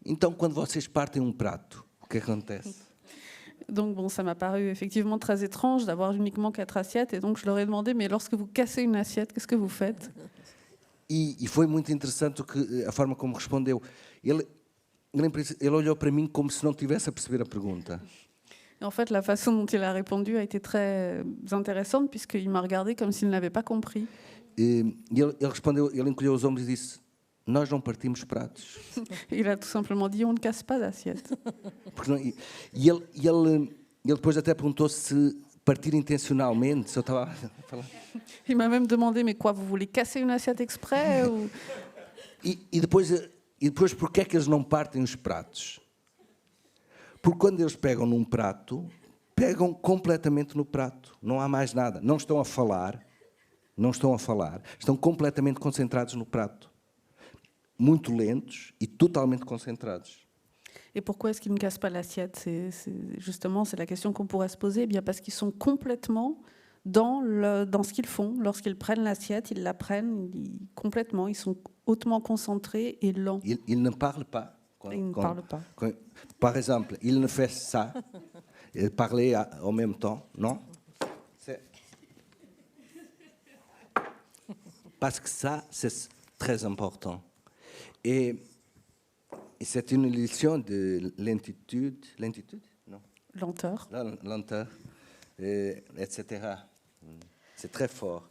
então, quando vocês partem um prato, o que acontece? Donc bon, ça m'a paru effectivement très étrange d'avoir uniquement 4 assiettes. Et donc je leur ai demandé, mais lorsque vous cassez une assiette, qu'est-ce que vous faites? E foi muito interessante a forma como respondeu. Ele olhou para mim como se não tivesse a perceber a pergunta. Et en fait, la façon dont il a répondu a été très intéressante puisqu'il m'a regardé comme s'il n'avait pas compris. E ele respondeu, ele encolheu os ombros e disse: nós não partimos pratos. Il a tout simplement dit, on ne casse pas d'assiette. Ele depois até perguntou se partir intencionalmente, se eu estava a falar. Il m'a même demandé, mais quoi, vous voulez casser une assiette exprès ou... E depois porquê é que eles não partem os pratos? Porque quando eles pegam num prato, pegam completamente no prato. Não há mais nada. Não estão a falar. Estão completamente concentrados no prato. Muito lentos e totalmente concentrados. Et pourquoi est-ce qu'ils ne cassent pas l'assiette? Justement, c'est la question qu'on pourrait se poser. Eh bien, parce qu'ils sont complètement dans ce qu'ils font. Lorsqu'ils prennent l'assiette, ils la prennent complètement. Ils sont hautement concentrés et lents. Ils ne parlent pas. Ils ne parlent pas. Par exemple, ils ne font ça. Ils parlaient en même temps, non? Parce que ça, c'est très important. Et c'est une illusion de lentitude, non? Lenteur. Lenteur, etc. C'est très fort.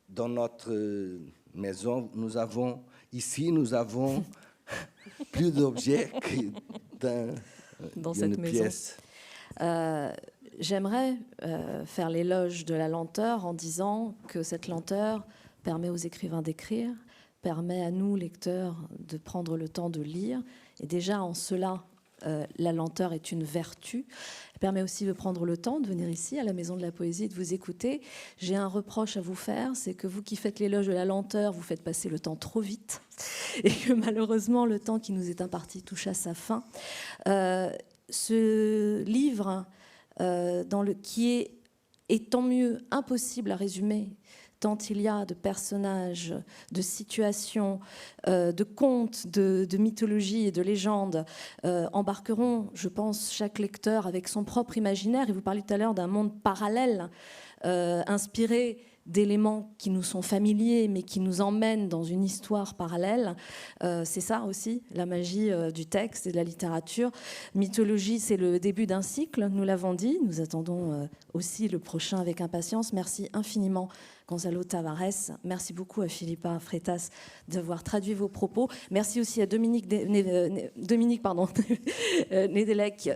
Dans notre maison, nous avons plus d'objets que dans cette pièce. J'aimerais faire l'éloge de la lenteur en disant que cette lenteur permet aux écrivains d'écrire, permet à nous, lecteurs, de prendre le temps de lire. Et déjà, en cela, la lenteur est une vertu. Elle permet aussi de prendre le temps de venir ici, à la Maison de la Poésie, et de vous écouter. J'ai un reproche à vous faire, c'est que vous qui faites l'éloge de la lenteur, vous faites passer le temps trop vite. Et que malheureusement, le temps qui nous est imparti touche à sa fin. Ce livre, qui est tant mieux impossible à résumer, tant il y a de personnages, de situations, de contes, de mythologies et de légendes, embarqueront, je pense, chaque lecteur avec son propre imaginaire. Et vous parliez tout à l'heure d'un monde parallèle, inspiré d'éléments qui nous sont familiers, mais qui nous emmènent dans une histoire parallèle. C'est ça aussi, la magie du texte et de la littérature. Mythologie, c'est le début d'un cycle, nous l'avons dit. Nous attendons aussi le prochain avec impatience. Merci infiniment, Gonzalo Tavares. Merci beaucoup à Philippa Freitas d'avoir traduit vos propos. Merci aussi à Dominique Nedelec,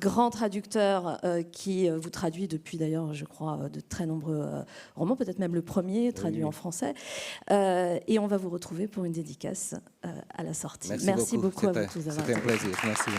grand traducteur qui vous traduit depuis d'ailleurs, je crois, de très nombreux roman, peut-être même le premier traduit en français. Et on va vous retrouver pour une dédicace à la sortie. Merci beaucoup à vous tous d'avoir été. C'était un plaisir. Merci.